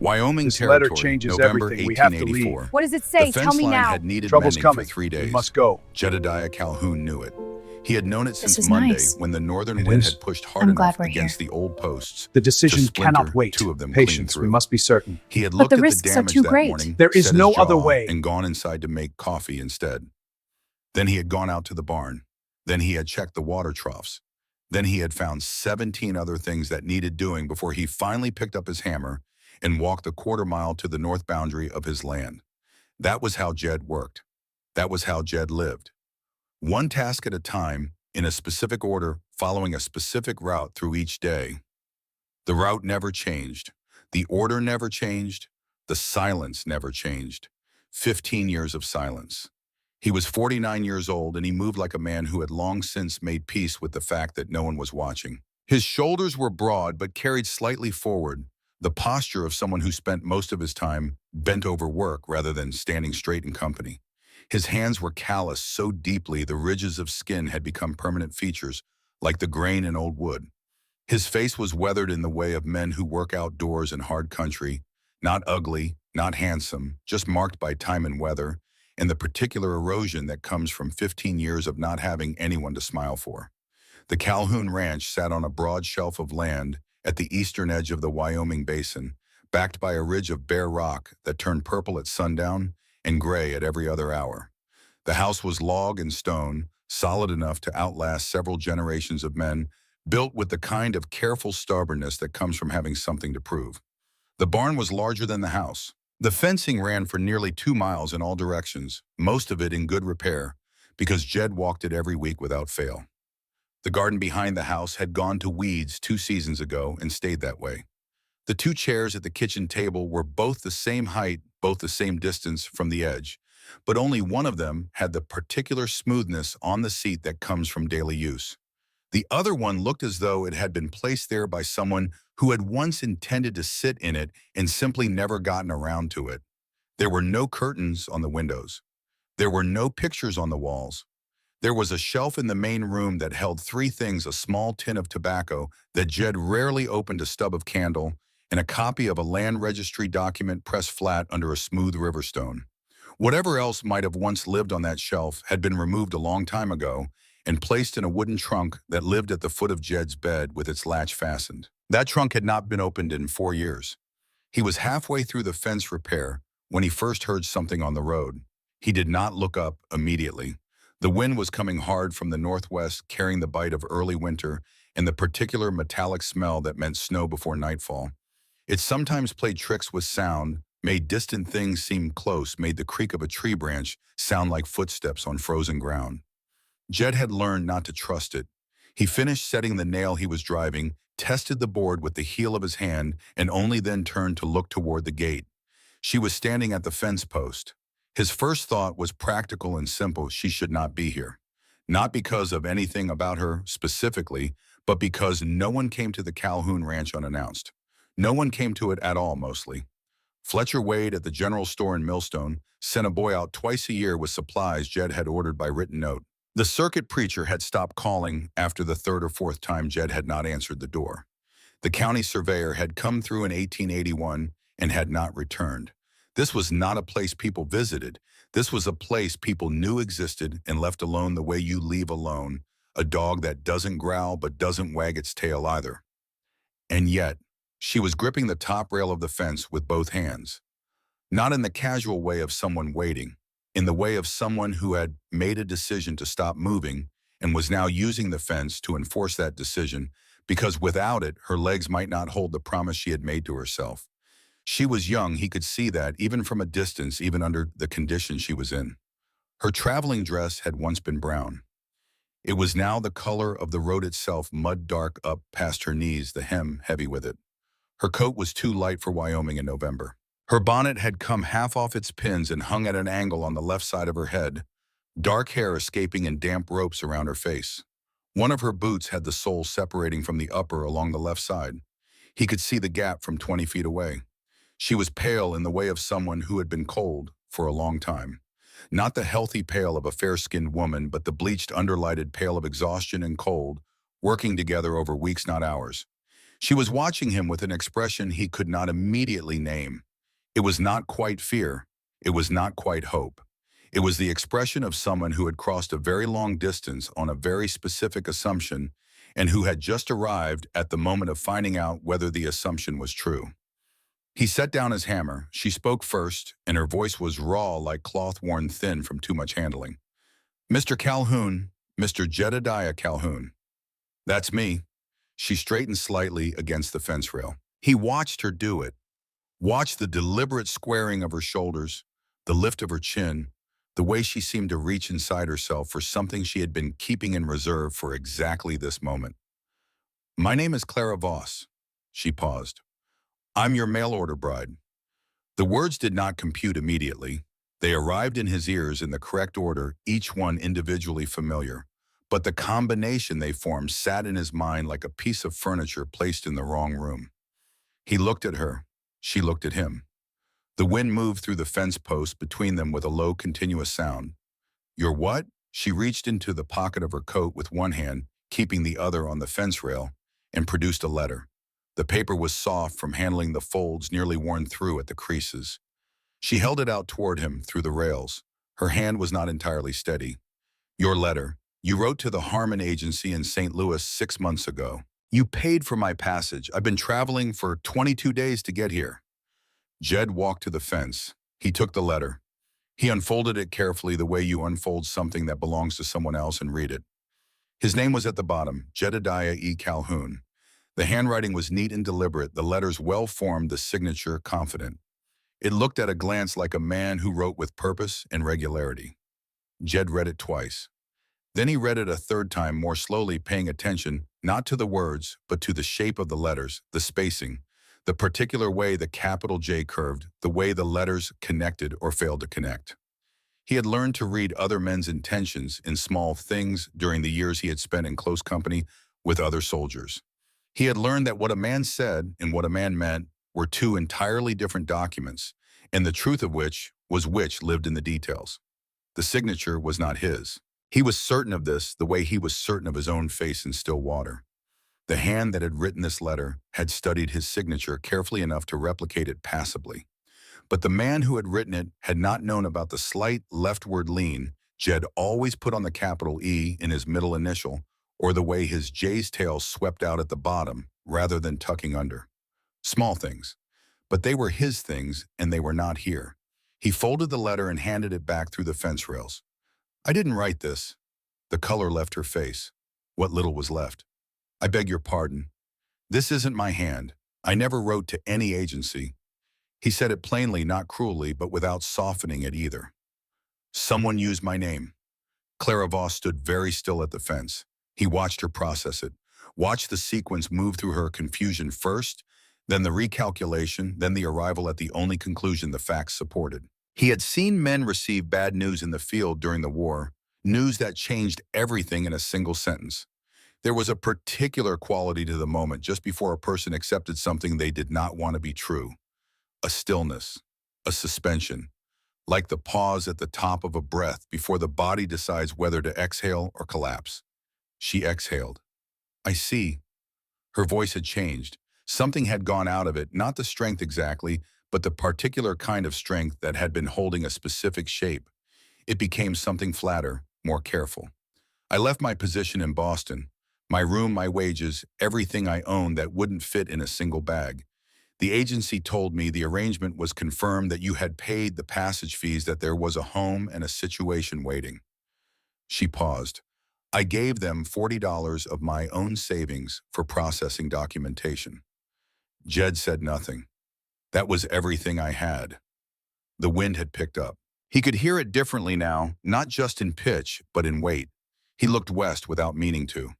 Wyoming This letter Territory, changes November everything. We have to 1884. leave. What does it The say? Tell fence me line now. had needed Trouble's mending for coming. 3 We days. must go. Jedediah Calhoun knew it. He had known it This since is Monday nice. when the northern It wind is. had pushed hard I'm enough glad we're against here. the old posts The to decision splinter cannot wait. 2 of them clean Patience. through. We must be certain. He had But looked the at the risks are damage too that great. morning, There is set no his jaw, other way. and gone inside to make coffee instead. Then he had gone out to the barn. Then he had checked the water troughs. Then he had found 17 other things that needed doing before he finally picked up his hammer and walked a quarter-mile to the north boundary of his land. That was how Jed worked. That was how Jed lived. One task at a time, in a specific order, following a specific route through each day. The route never changed. The order never changed. The silence never changed. 15 years of silence. He was 49 years old, and he moved like a man who had long since made peace with the fact that no one was watching. His shoulders were broad but carried slightly forward, the posture of someone who spent most of his time bent over work rather than standing straight in company. His hands were calloused so deeply the ridges of skin had become permanent features, like the grain in old wood. His face was weathered in the way of men who work outdoors in hard country, not ugly, not handsome, just marked by time and weather, and the particular erosion that comes from 15 years of not having anyone to smile for. The Calhoun Ranch sat on a broad shelf of land at the eastern edge of the Wyoming Basin, backed by a ridge of bare rock that turned purple at sundown and gray at every other hour. The house was log and stone, solid enough to outlast several generations of men, built with the kind of careful stubbornness that comes from having something to prove. The barn was larger than the house. The fencing ran for nearly 2 miles in all directions, most of it in good repair, because Jed walked it every week without fail. The garden behind the house had gone to weeds 2 seasons ago and stayed that way. The 2 chairs at the kitchen table were both the same height, both the same distance from the edge, but only one of them had the particular smoothness on the seat that comes from daily use. The other one looked as though it had been placed there by someone who had once intended to sit in it and simply never gotten around to it. There were no curtains on the windows. There were no pictures on the walls. There was a shelf in the main room that held 3 things: a small tin of tobacco that Jed rarely opened, a stub of candle, and a copy of a land registry document pressed flat under a smooth river stone. Whatever else might have once lived on that shelf had been removed a long time ago and placed in a wooden trunk that lived at the foot of Jed's bed with its latch fastened. That trunk had not been opened in 4 years. He was halfway through the fence repair when he first heard something on the road. He did not look up immediately. The wind was coming hard from the northwest, carrying the bite of early winter and the particular metallic smell that meant snow before nightfall. It sometimes played tricks with sound, made distant things seem close, made the creak of a tree branch sound like footsteps on frozen ground. Jed had learned not to trust it. He finished setting the nail he was driving, tested the board with the heel of his hand, and only then turned to look toward the gate. She was standing at the fence post. His first thought was practical and simple: she should not be here. Not because of anything about her specifically, but because no one came to the Calhoun Ranch unannounced. No one came to it at all, mostly. Fletcher Wade at the general store in Millstone sent a boy out twice a year with supplies Jed had ordered by written note. The circuit preacher had stopped calling after the 3rd or 4th time Jed had not answered the door. The county surveyor had come through in 1881 and had not returned. This was not a place people visited. This was a place people knew existed and left alone the way you leave alone a dog that doesn't growl but doesn't wag its tail either. And yet, she was gripping the top rail of the fence with both hands. Not in the casual way of someone waiting, in the way of someone who had made a decision to stop moving and was now using the fence to enforce that decision, because without it, her legs might not hold the promise she had made to herself. She was young, he could see that, even from a distance, even under the condition she was in. Her traveling dress had once been brown. It was now the color of the road itself, mud dark up past her knees, the hem heavy with it. Her coat was too light for Wyoming in November. Her bonnet had come half off its pins and hung at an angle on the left side of her head, dark hair escaping in damp ropes around her face. One of her boots had the sole separating from the upper along the left side. He could see the gap from 20 feet away. She was pale in the way of someone who had been cold for a long time. Not the healthy pale of a fair-skinned woman, but the bleached, underlighted pale of exhaustion and cold, working together over weeks, not hours. She was watching him with an expression he could not immediately name. It was not quite fear. It was not quite hope. It was the expression of someone who had crossed a very long distance on a very specific assumption and who had just arrived at the moment of finding out whether the assumption was true. He set down his hammer. She spoke first, and her voice was raw like cloth worn thin from too much handling. "Mr. Calhoun, Mr. Jedediah Calhoun." "That's me." She straightened slightly against the fence rail. He watched her do it, watched the deliberate squaring of her shoulders, the lift of her chin, the way she seemed to reach inside herself for something she had been keeping in reserve for exactly this moment. "My name is Clara Voss." She paused. "I'm your mail-order bride." The words did not compute immediately. They arrived in his ears in the correct order, each one individually familiar. But the combination they formed sat in his mind like a piece of furniture placed in the wrong room. He looked at her. She looked at him. The wind moved through the fence posts between them with a low, continuous sound. "Your what?" She reached into the pocket of her coat with one hand, keeping the other on the fence rail, and produced a letter. The paper was soft from handling the folds nearly worn through at the creases. She held it out toward him through the rails. Her hand was not entirely steady. "Your letter. You wrote to the Harmon Agency in St. Louis 6 months ago. You paid for my passage. I've been traveling for 22 days to get here." Jed walked to the fence. He took the letter. He unfolded it carefully the way you unfold something that belongs to someone else and read it. His name was at the bottom, Jedediah E. Calhoun. The handwriting was neat and deliberate, the letters well-formed, the signature confident. It looked at a glance like a man who wrote with purpose and regularity. Jed read it twice. Then he read it a third time, more slowly, paying attention not to the words, but to the shape of the letters, the spacing, the particular way the capital J curved, the way the letters connected or failed to connect. He had learned to read other men's intentions in small things during the years he had spent in close company with other soldiers. He had learned that what a man said and what a man meant were two entirely different documents, and the truth of which lived in the details. The signature was not his. He was certain of this the way he was certain of his own face in still water. The hand that had written this letter had studied his signature carefully enough to replicate it passably. But the man who had written it had not known about the slight leftward lean Jed always put on the capital E in his middle initial, or the way his J's tail swept out at the bottom rather than tucking under. Small things. But they were his things, and they were not here. He folded the letter and handed it back through the fence rails. "I didn't write this." The color left her face. What little was left. "I beg your pardon. This isn't my hand. I never wrote to any agency." He said it plainly, not cruelly, but without softening it either. "Someone used my name." Clara Voss stood very still at the fence. He watched her process it, watched the sequence move through her confusion first, then the recalculation, then the arrival at the only conclusion the facts supported. He had seen men receive bad news in the field during the war, news that changed everything in a single sentence. There was a particular quality to the moment just before a person accepted something they did not want to be true. A stillness, a suspension, like the pause at the top of a breath before the body decides whether to exhale or collapse. She exhaled. "I see." Her voice had changed. Something had gone out of it, not the strength exactly, but the particular kind of strength that had been holding a specific shape. It became something flatter, more careful. "I left my position in Boston, my room, my wages, everything I owned that wouldn't fit in a single bag. The agency told me the arrangement was confirmed, that you had paid the passage fees, that there was a home and a situation waiting." She paused. "I gave them $40 of my own savings for processing documentation." Jed said nothing. "That was everything I had." The wind had picked up. He could hear it differently now, not just in pitch, but in weight. He looked west without meaning to.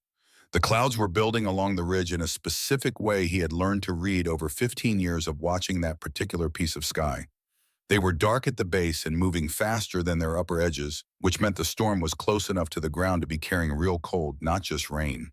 The clouds were building along the ridge in a specific way he had learned to read over 15 years of watching that particular piece of sky. They were dark at the base and moving faster than their upper edges, which meant the storm was close enough to the ground to be carrying real cold, not just rain.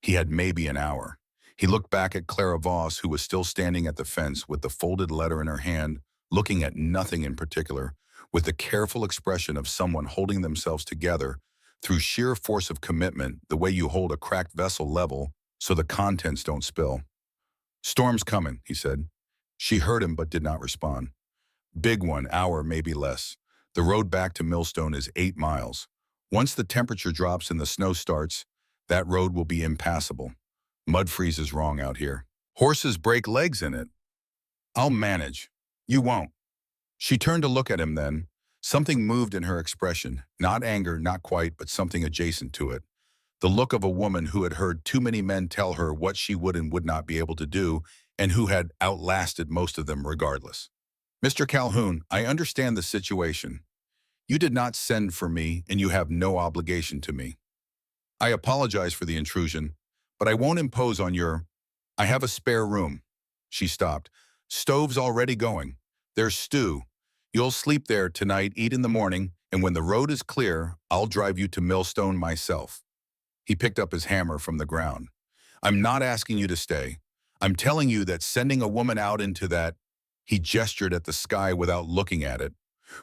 He had maybe an hour. He looked back at Clara Voss, who was still standing at the fence with the folded letter in her hand, looking at nothing in particular, with the careful expression of someone holding themselves together through sheer force of commitment, the way you hold a cracked vessel level so the contents don't spill. Storm's coming, he said. She heard him but did not respond. Big one, hour, maybe less. The road back to Millstone is 8 miles. Once the temperature drops and the snow starts, that road will be impassable. Mud freezes wrong out here. Horses break legs in it. I'll manage. You won't. She turned to look at him then. Something moved in her expression. Not anger, not quite, but something adjacent to it. The look of a woman who had heard too many men tell her what she would and would not be able to do, and who had outlasted most of them regardless. Mr. Calhoun, I understand the situation. You did not send for me, and you have no obligation to me. I apologize for the intrusion, but I won't impose on your... I have a spare room. She stopped. Stove's already going. There's stew. You'll sleep there tonight, eat in the morning, and when the road is clear, I'll drive you to Millstone myself. He picked up his hammer from the ground. I'm not asking you to stay. I'm telling you that sending a woman out into that... He gestured at the sky without looking at it.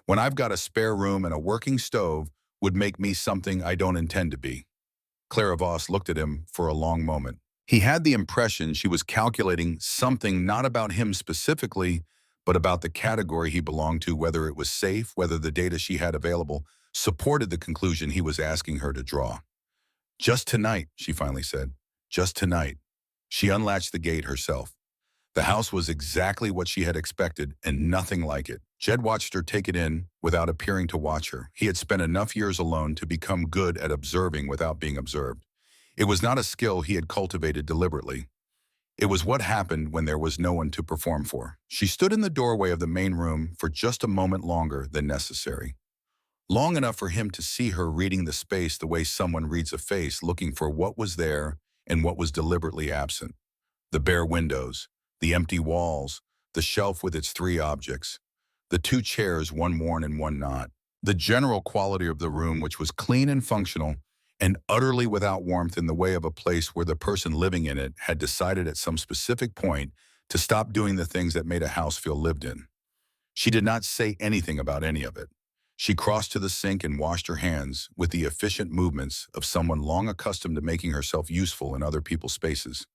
When I've got a spare room and a working stove would make me something I don't intend to be. Clara Voss looked at him for a long moment. He had the impression she was calculating something not about him specifically, but about the category he belonged to, whether it was safe, whether the data she had available supported the conclusion he was asking her to draw. Just tonight, she finally said. Just tonight. She unlatched the gate herself. The house was exactly what she had expected and nothing like it. Jed watched her take it in without appearing to watch her. He had spent enough years alone to become good at observing without being observed. It was not a skill he had cultivated deliberately. It was what happened when there was no one to perform for. She stood in the doorway of the main room for just a moment longer than necessary. Long enough for him to see her reading the space the way someone reads a face, looking for what was there and what was deliberately absent. The bare windows, the empty walls, the shelf with its 3 objects, the 2 chairs, one worn and one not. The general quality of the room, which was clean and functional, and utterly without warmth in the way of a place where the person living in it had decided at some specific point to stop doing the things that made a house feel lived in. She did not say anything about any of it. She crossed to the sink and washed her hands with the efficient movements of someone long accustomed to making herself useful in other people's spaces.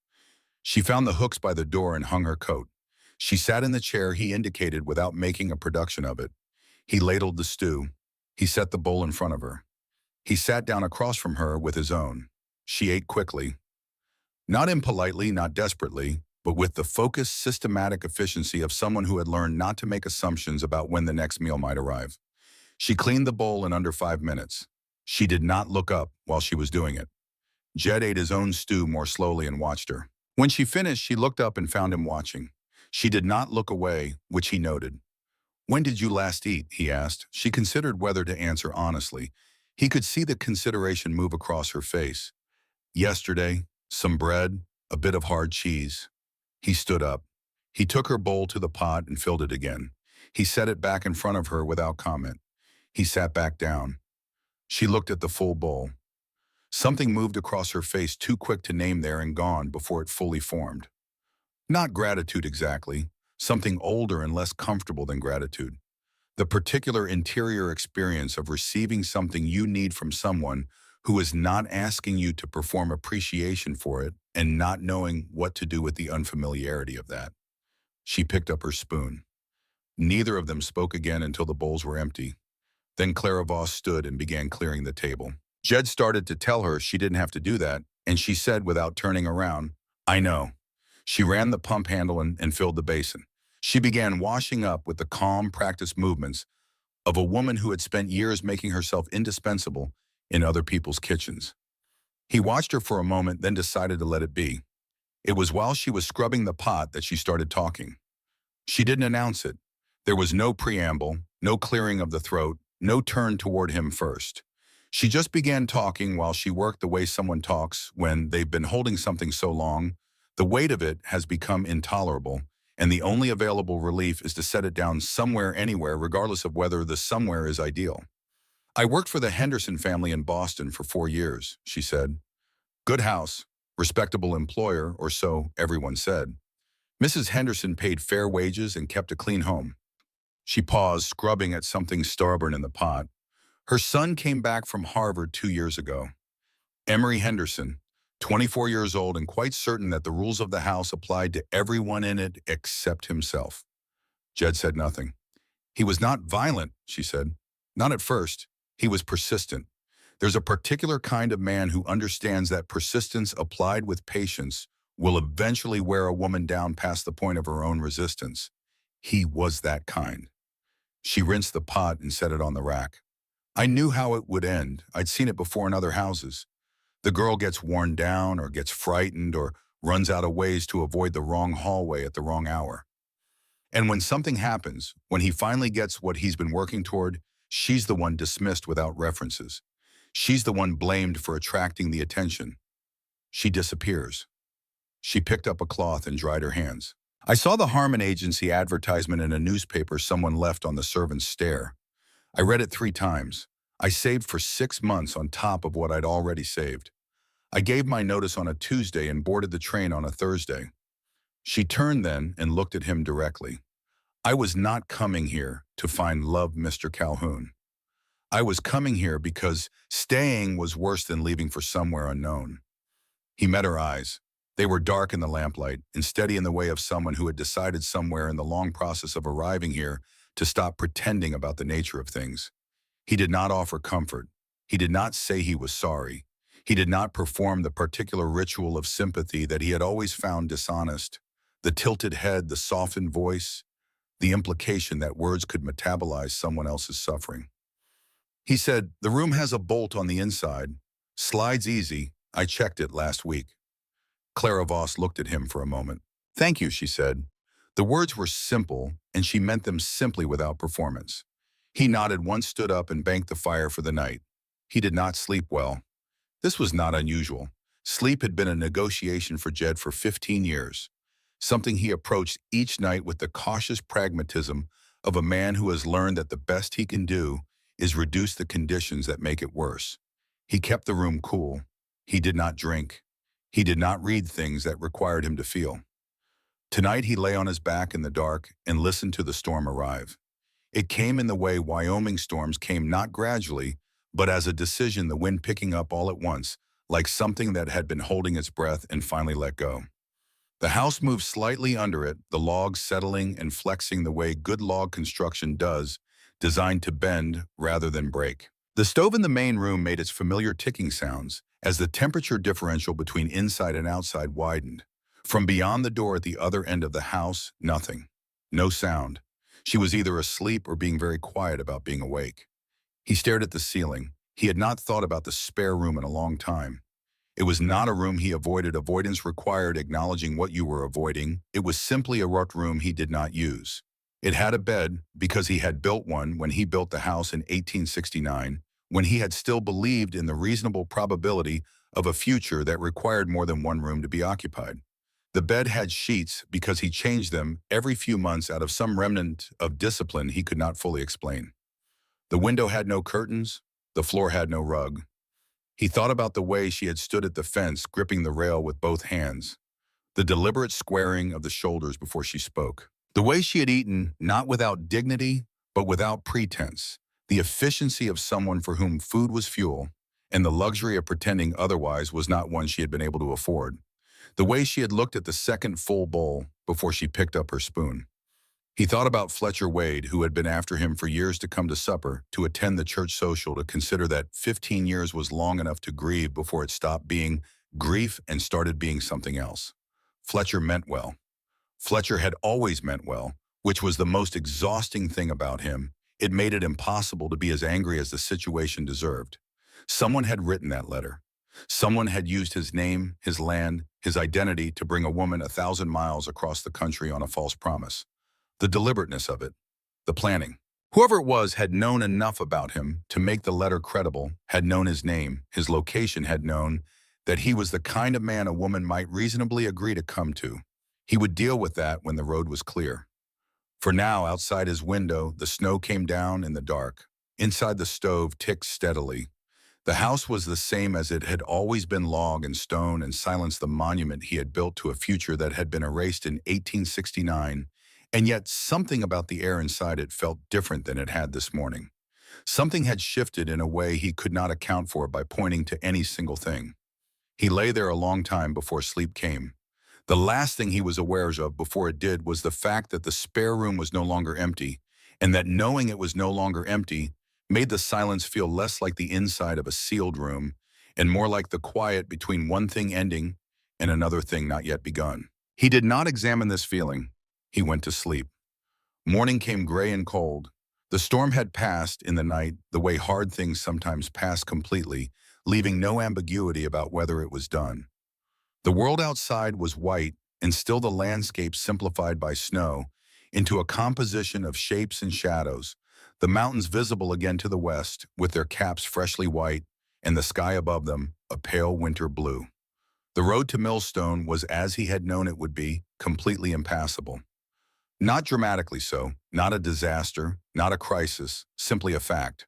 She found the hooks by the door and hung her coat. She sat in the chair he indicated without making a production of it. He ladled the stew. He set the bowl in front of her. He sat down across from her with his own. She ate quickly. Not impolitely, not desperately, but with the focused, systematic efficiency of someone who had learned not to make assumptions about when the next meal might arrive. She cleaned the bowl in under 5 minutes. She did not look up while she was doing it. Jed ate his own stew more slowly and watched her. When she finished, she looked up and found him watching. She did not look away, which he noted. When did you last eat? He asked. She considered whether to answer honestly. He could see the consideration move across her face. Yesterday, some bread, a bit of hard cheese. He stood up. He took her bowl to the pot and filled it again. He set it back in front of her without comment. He sat back down. She looked at the full bowl. Something moved across her face too quick to name there and gone before it fully formed. Not gratitude exactly, something older and less comfortable than gratitude. The particular interior experience of receiving something you need from someone who is not asking you to perform appreciation for it and not knowing what to do with the unfamiliarity of that. She picked up her spoon. Neither of them spoke again until the bowls were empty. Then Clara Voss stood and began clearing the table. Jed started to tell her she didn't have to do that, and she said without turning around, I know. She ran the pump handle and filled the basin. She began washing up with the calm, practiced movements of a woman who had spent years making herself indispensable in other people's kitchens. He watched her for a moment, then decided to let it be. It was while she was scrubbing the pot that she started talking. She didn't announce it. There was no preamble, no clearing of the throat, no turn toward him first. She just began talking while she worked the way someone talks when they've been holding something so long, the weight of it has become intolerable, and the only available relief is to set it down somewhere, anywhere, regardless of whether the somewhere is ideal. I worked for the Henderson family in Boston for 4 years, she said. Good house, respectable employer, or so everyone said. Mrs. Henderson paid fair wages and kept a clean home. She paused, scrubbing at something stubborn in the pot. Her son came back from Harvard 2 years ago. Emory Henderson, 24 years old and quite certain that the rules of the house applied to everyone in it except himself. Jed said nothing. He was not violent, she said. Not at first. He was persistent. There's a particular kind of man who understands that persistence applied with patience will eventually wear a woman down past the point of her own resistance. He was that kind. She rinsed the pot and set it on the rack. I knew how it would end. I'd seen it before in other houses. The girl gets worn down or gets frightened or runs out of ways to avoid the wrong hallway at the wrong hour. And when something happens, when he finally gets what he's been working toward, she's the one dismissed without references. She's the one blamed for attracting the attention. She disappears. She picked up a cloth and dried her hands. I saw the Harmon Agency advertisement in a newspaper someone left on the servant's stair. I read it 3 times. I saved for 6 months on top of what I'd already saved. I gave my notice on a Tuesday and boarded the train on a Thursday. She turned then and looked at him directly. I was not coming here to find love, Mr. Calhoun. I was coming here because staying was worse than leaving for somewhere unknown. He met her eyes. They were dark in the lamplight and steady in the way of someone who had decided somewhere in the long process of arriving here to stop pretending about the nature of things. He did not offer comfort. He did not say he was sorry. He did not perform the particular ritual of sympathy that he had always found dishonest. The tilted head, the softened voice, the implication that words could metabolize someone else's suffering. He said, "The room has a bolt on the inside. Slides easy. I checked it last week." Clara Voss looked at him for a moment. "Thank you," she said. The words were simple, and she meant them simply without performance. He nodded once, stood up, and banked the fire for the night. He did not sleep well. This was not unusual. Sleep had been a negotiation for Jed for 15 years, something he approached each night with the cautious pragmatism of a man who has learned that the best he can do is reduce the conditions that make it worse. He kept the room cool. He did not drink. He did not read things that required him to feel. Tonight he lay on his back in the dark and listened to the storm arrive. It came in the way Wyoming storms came, not gradually, but as a decision, the wind picking up all at once, like something that had been holding its breath and finally let go. The house moved slightly under it, the logs settling and flexing the way good log construction does, designed to bend rather than break. The stove in the main room made its familiar ticking sounds as the temperature differential between inside and outside widened. From beyond the door at the other end of the house, nothing. No sound. She was either asleep or being very quiet about being awake. He stared at the ceiling. He had not thought about the spare room in a long time. It was not a room he avoided. Avoidance required acknowledging what you were avoiding. It was simply a rough room he did not use. It had a bed because he had built one when he built the house in 1869, when he had still believed in the reasonable probability of a future that required more than one room to be occupied. The bed had sheets because he changed them every few months out of some remnant of discipline he could not fully explain. The window had no curtains. The floor had no rug. He thought about the way she had stood at the fence, gripping the rail with both hands, the deliberate squaring of the shoulders before she spoke. The way she had eaten, not without dignity, but without pretense, the efficiency of someone for whom food was fuel, and the luxury of pretending otherwise was not one she had been able to afford. The way she had looked at the second full bowl before she picked up her spoon. He thought about Fletcher Wade, who had been after him for years to come to supper, to attend the church social, to consider that 15 years was long enough to grieve before it stopped being grief and started being something else. Fletcher meant well. Fletcher had always meant well, which was the most exhausting thing about him. It made it impossible to be as angry as the situation deserved. Someone had written that letter. Someone had used his name, his land, his identity to bring a woman 1,000 miles across the country on a false promise. The deliberateness of it, the planning. Whoever it was had known enough about him to make the letter credible, had known his name, his location, had known that he was the kind of man a woman might reasonably agree to come to. He would deal with that when the road was clear. For now, outside his window, the snow came down in the dark. Inside, the stove ticked steadily. The house was the same as it had always been, log and stone, and silenced the monument he had built to a future that had been erased in 1869, and yet something about the air inside it felt different than it had this morning. Something had shifted in a way he could not account for by pointing to any single thing. He lay there a long time before sleep came. The last thing he was aware of before it did was the fact that the spare room was no longer empty, and that knowing it was no longer empty made the silence feel less like the inside of a sealed room and more like the quiet between one thing ending and another thing not yet begun. He did not examine this feeling. He went to sleep. Morning came gray and cold. The storm had passed in the night the way hard things sometimes pass completely, leaving no ambiguity about whether it was done. The world outside was white, and still the landscape simplified by snow into a composition of shapes and shadows, the mountains visible again to the west with their caps freshly white, and the sky above them a pale winter blue. The road to Millstone was as he had known it would be, completely impassable. Not dramatically so, not a disaster, not a crisis, simply a fact.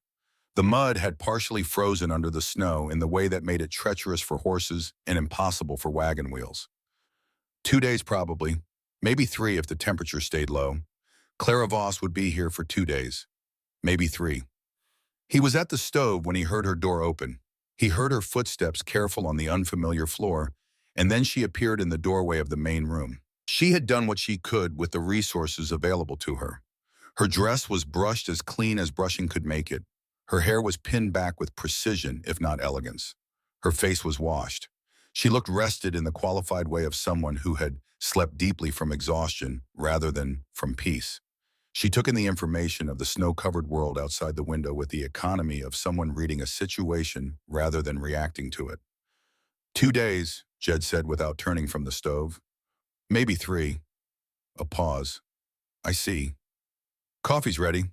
The mud had partially frozen under the snow in the way that made it treacherous for horses and impossible for wagon wheels. 2 days probably, maybe 3 if the temperature stayed low. Clara Voss would be here for 2 days, maybe 3. He was at the stove when he heard her door open. He heard her footsteps careful on the unfamiliar floor, and then she appeared in the doorway of the main room. She had done what she could with the resources available to her. Her dress was brushed as clean as brushing could make it. Her hair was pinned back with precision, if not elegance. Her face was washed. She looked rested in the qualified way of someone who had slept deeply from exhaustion rather than from peace. She took in the information of the snow-covered world outside the window with the economy of someone reading a situation rather than reacting to it. 2 days, Jed said without turning from the stove. Maybe 3. A pause. I see. Coffee's ready.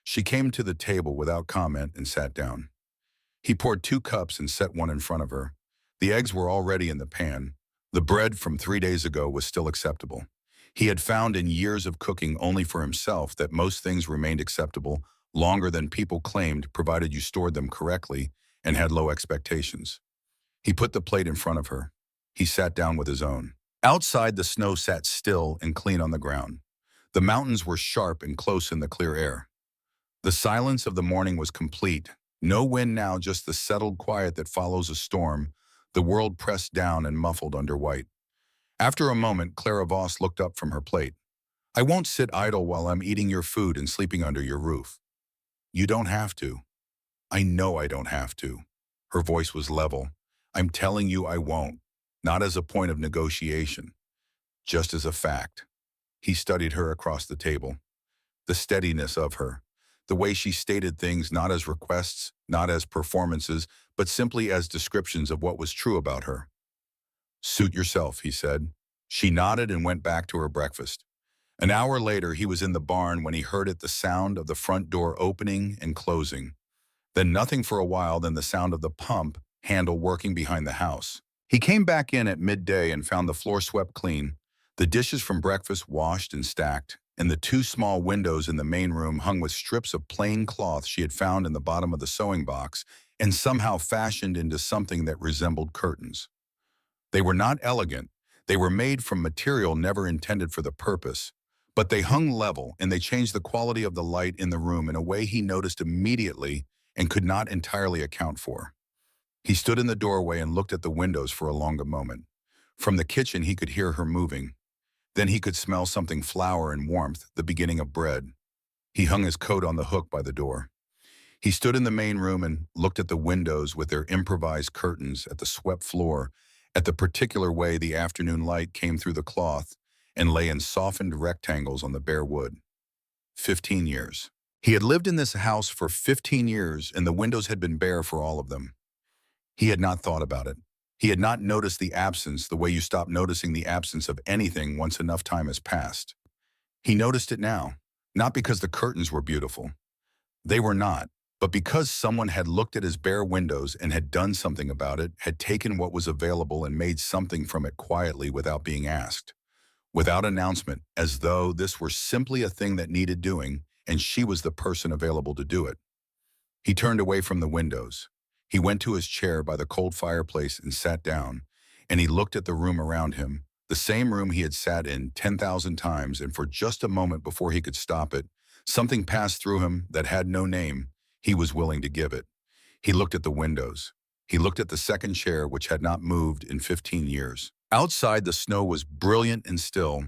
She came to the table without comment and sat down. He poured 2 cups and set one in front of her. The eggs were already in the pan. The bread from 3 days ago was still acceptable. He had found in years of cooking only for himself that most things remained acceptable longer than people claimed, provided you stored them correctly and had low expectations. He put the plate in front of her. He sat down with his own. Outside, the snow sat still and clean on the ground. The mountains were sharp and close in the clear air. The silence of the morning was complete. No wind now, just the settled quiet that follows a storm, the world pressed down and muffled under white. After a moment, Clara Voss looked up from her plate. I won't sit idle while I'm eating your food and sleeping under your roof. You don't have to. I know I don't have to. Her voice was level. I'm telling you I won't. Not as a point of negotiation. Just as a fact. He studied her across the table. The steadiness of her. The way she stated things not as requests, not as performances, but simply as descriptions of what was true about her. Suit yourself, he said. She nodded and went back to her breakfast. An hour later, he was in the barn when he heard the sound of the front door opening and closing. Then nothing for a while, then the sound of the pump handle working behind the house. He came back in at midday and found the floor swept clean, the dishes from breakfast washed and stacked, and the 2 small windows in the main room hung with strips of plain cloth she had found in the bottom of the sewing box and somehow fashioned into something that resembled curtains. They were not elegant. They were made from material never intended for the purpose, but they hung level and they changed the quality of the light in the room in a way he noticed immediately and could not entirely account for. He stood in the doorway and looked at the windows for a longer moment. From the kitchen, he could hear her moving. Then he could smell something flour and warmth, the beginning of bread. He hung his coat on the hook by the door. He stood in the main room and looked at the windows with their improvised curtains, at the swept floor, at the particular way the afternoon light came through the cloth and lay in softened rectangles on the bare wood. 15 years. He had lived in this house for 15 years, and the windows had been bare for all of them. He had not thought about it. He had not noticed the absence the way you stop noticing the absence of anything once enough time has passed. He noticed it now, not because the curtains were beautiful. They were not, but because someone had looked at his bare windows and had done something about it, had taken what was available and made something from it quietly without being asked, without announcement, as though this were simply a thing that needed doing, and she was the person available to do it. He turned away from the windows. He went to his chair by the cold fireplace and sat down, and he looked at the room around him, the same room he had sat in 10,000 times, and for just a moment before he could stop it, something passed through him that had no name. He was willing to give it. He looked at the windows. He looked at the second chair, which had not moved in 15 years. Outside, the snow was brilliant and still,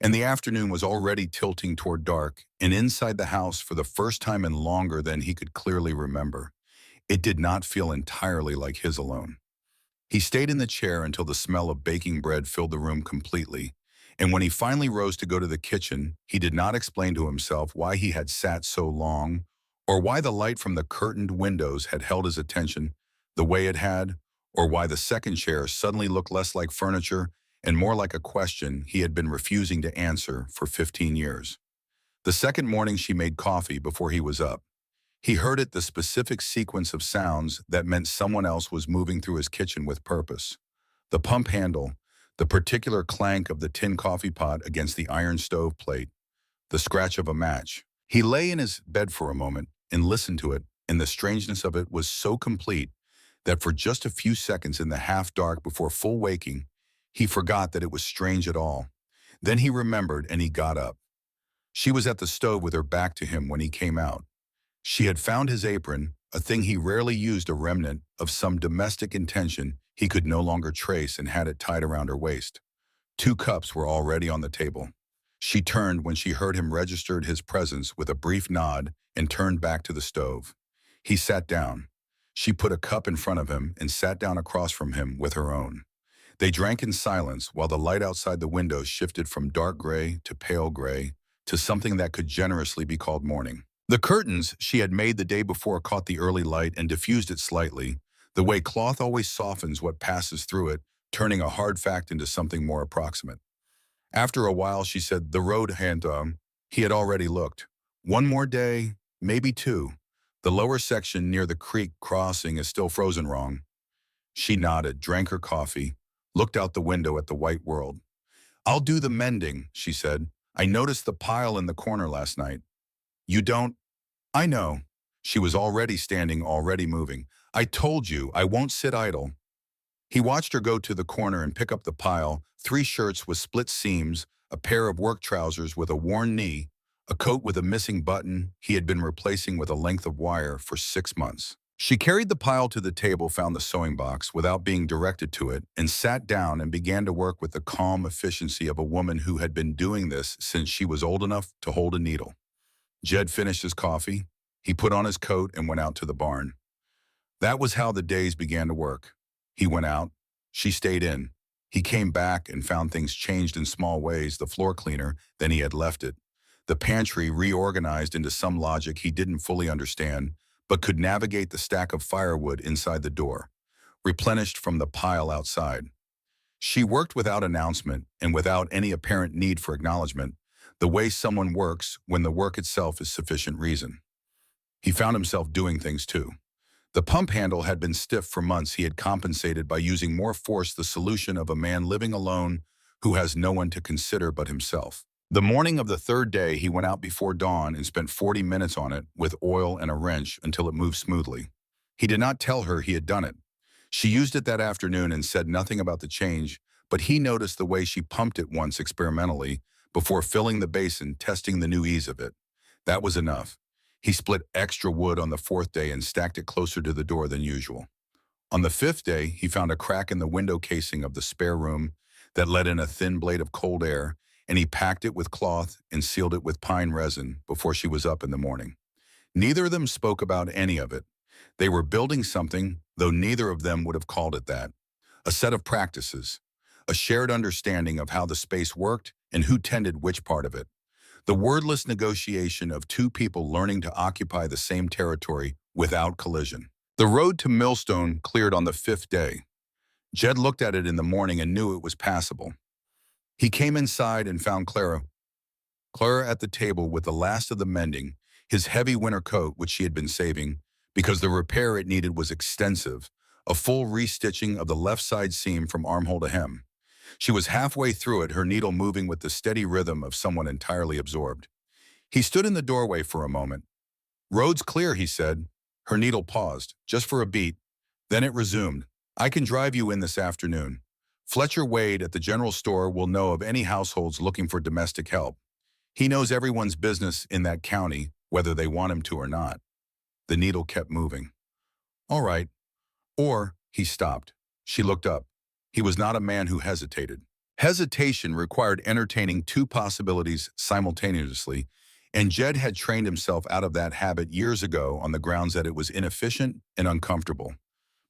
and the afternoon was already tilting toward dark, and inside the house, for the first time in longer than he could clearly remember, it did not feel entirely like his alone. He stayed in the chair until the smell of baking bread filled the room completely, and when he finally rose to go to the kitchen, he did not explain to himself why he had sat so long, or why the light from the curtained windows had held his attention the way it had, or why the second chair suddenly looked less like furniture and more like a question he had been refusing to answer for 15 years. The second morning she made coffee before he was up. He heard it, the specific sequence of sounds that meant someone else was moving through his kitchen with purpose. The pump handle, the particular clank of the tin coffee pot against the iron stove plate, the scratch of a match. He lay in his bed for a moment and listened to it, and the strangeness of it was so complete that for just a few seconds in the half-dark before full waking, he forgot that it was strange at all. Then he remembered and he got up. She was at the stove with her back to him when he came out. She had found his apron, a thing he rarely used, a remnant of some domestic intention he could no longer trace, and had it tied around her waist. 2 cups were already on the table. She turned when she heard him registered his presence with a brief nod and turned back to the stove. He sat down. She put a cup in front of him and sat down across from him with her own. They drank in silence while the light outside the window shifted from dark gray to pale gray to something that could generously be called morning. The curtains she had made the day before caught the early light and diffused it slightly, the way cloth always softens what passes through it, turning a hard fact into something more approximate. After a while, she said the road he had already looked. 1 more day, maybe 2. The lower section near the creek crossing is still frozen wrong. She nodded, drank her coffee, looked out the window at the white world. I'll do the mending, she said. I noticed the pile in the corner last night. You don't? I know. She was already standing, already moving. I told you, I won't sit idle. He watched her go to the corner and pick up the pile, 3 shirts with split seams, a pair of work trousers with a worn knee, a coat with a missing button he had been replacing with a length of wire for 6 months. She carried the pile to the table, found the sewing box without being directed to it, and sat down and began to work with the calm efficiency of a woman who had been doing this since she was old enough to hold a needle. Jed finished his coffee. He put on his coat and went out to the barn. That was how the days began to work. He went out. She stayed in. He came back and found things changed in small ways, the floor cleaner than he had left it. The pantry reorganized into some logic he didn't fully understand, but could navigate the stack of firewood inside the door, replenished from the pile outside. She worked without announcement and without any apparent need for acknowledgement, the way someone works when the work itself is sufficient reason. He found himself doing things too. The pump handle had been stiff for months. He had compensated by using more force, the solution of a man living alone who has no one to consider but himself. The morning of the 3rd day, he went out before dawn and spent 40 minutes on it with oil and a wrench until it moved smoothly. He did not tell her he had done it. She used it that afternoon and said nothing about the change, but he noticed the way she pumped it once experimentally before filling the basin, testing the new ease of it. That was enough. He split extra wood on the 4th day and stacked it closer to the door than usual. On the 5th day, he found a crack in the window casing of the spare room that let in a thin blade of cold air, and he packed it with cloth and sealed it with pine resin before she was up in the morning. Neither of them spoke about any of it. They were building something, though neither of them would have called it that. A set of practices, a shared understanding of how the space worked and who tended which part of it. The wordless negotiation of 2 people learning to occupy the same territory without collision. The road to Millstone cleared on the 5th day. Jed looked at it in the morning and knew it was passable. He came inside and found Clara at the table with the last of the mending, his heavy winter coat, which she had been saving, because the repair it needed was extensive, a full restitching of the left side seam from armhole to hem. She was halfway through it, her needle moving with the steady rhythm of someone entirely absorbed. He stood in the doorway for a moment. Road's clear, he said. Her needle paused, just for a beat. Then it resumed. I can drive you in this afternoon. Fletcher Wade at the general store will know of any households looking for domestic help. He knows everyone's business in that county, whether they want him to or not. The needle kept moving. All right. Or he stopped. She looked up. He was not a man who hesitated. Hesitation required entertaining two possibilities simultaneously, and Jed had trained himself out of that habit years ago on the grounds that it was inefficient and uncomfortable.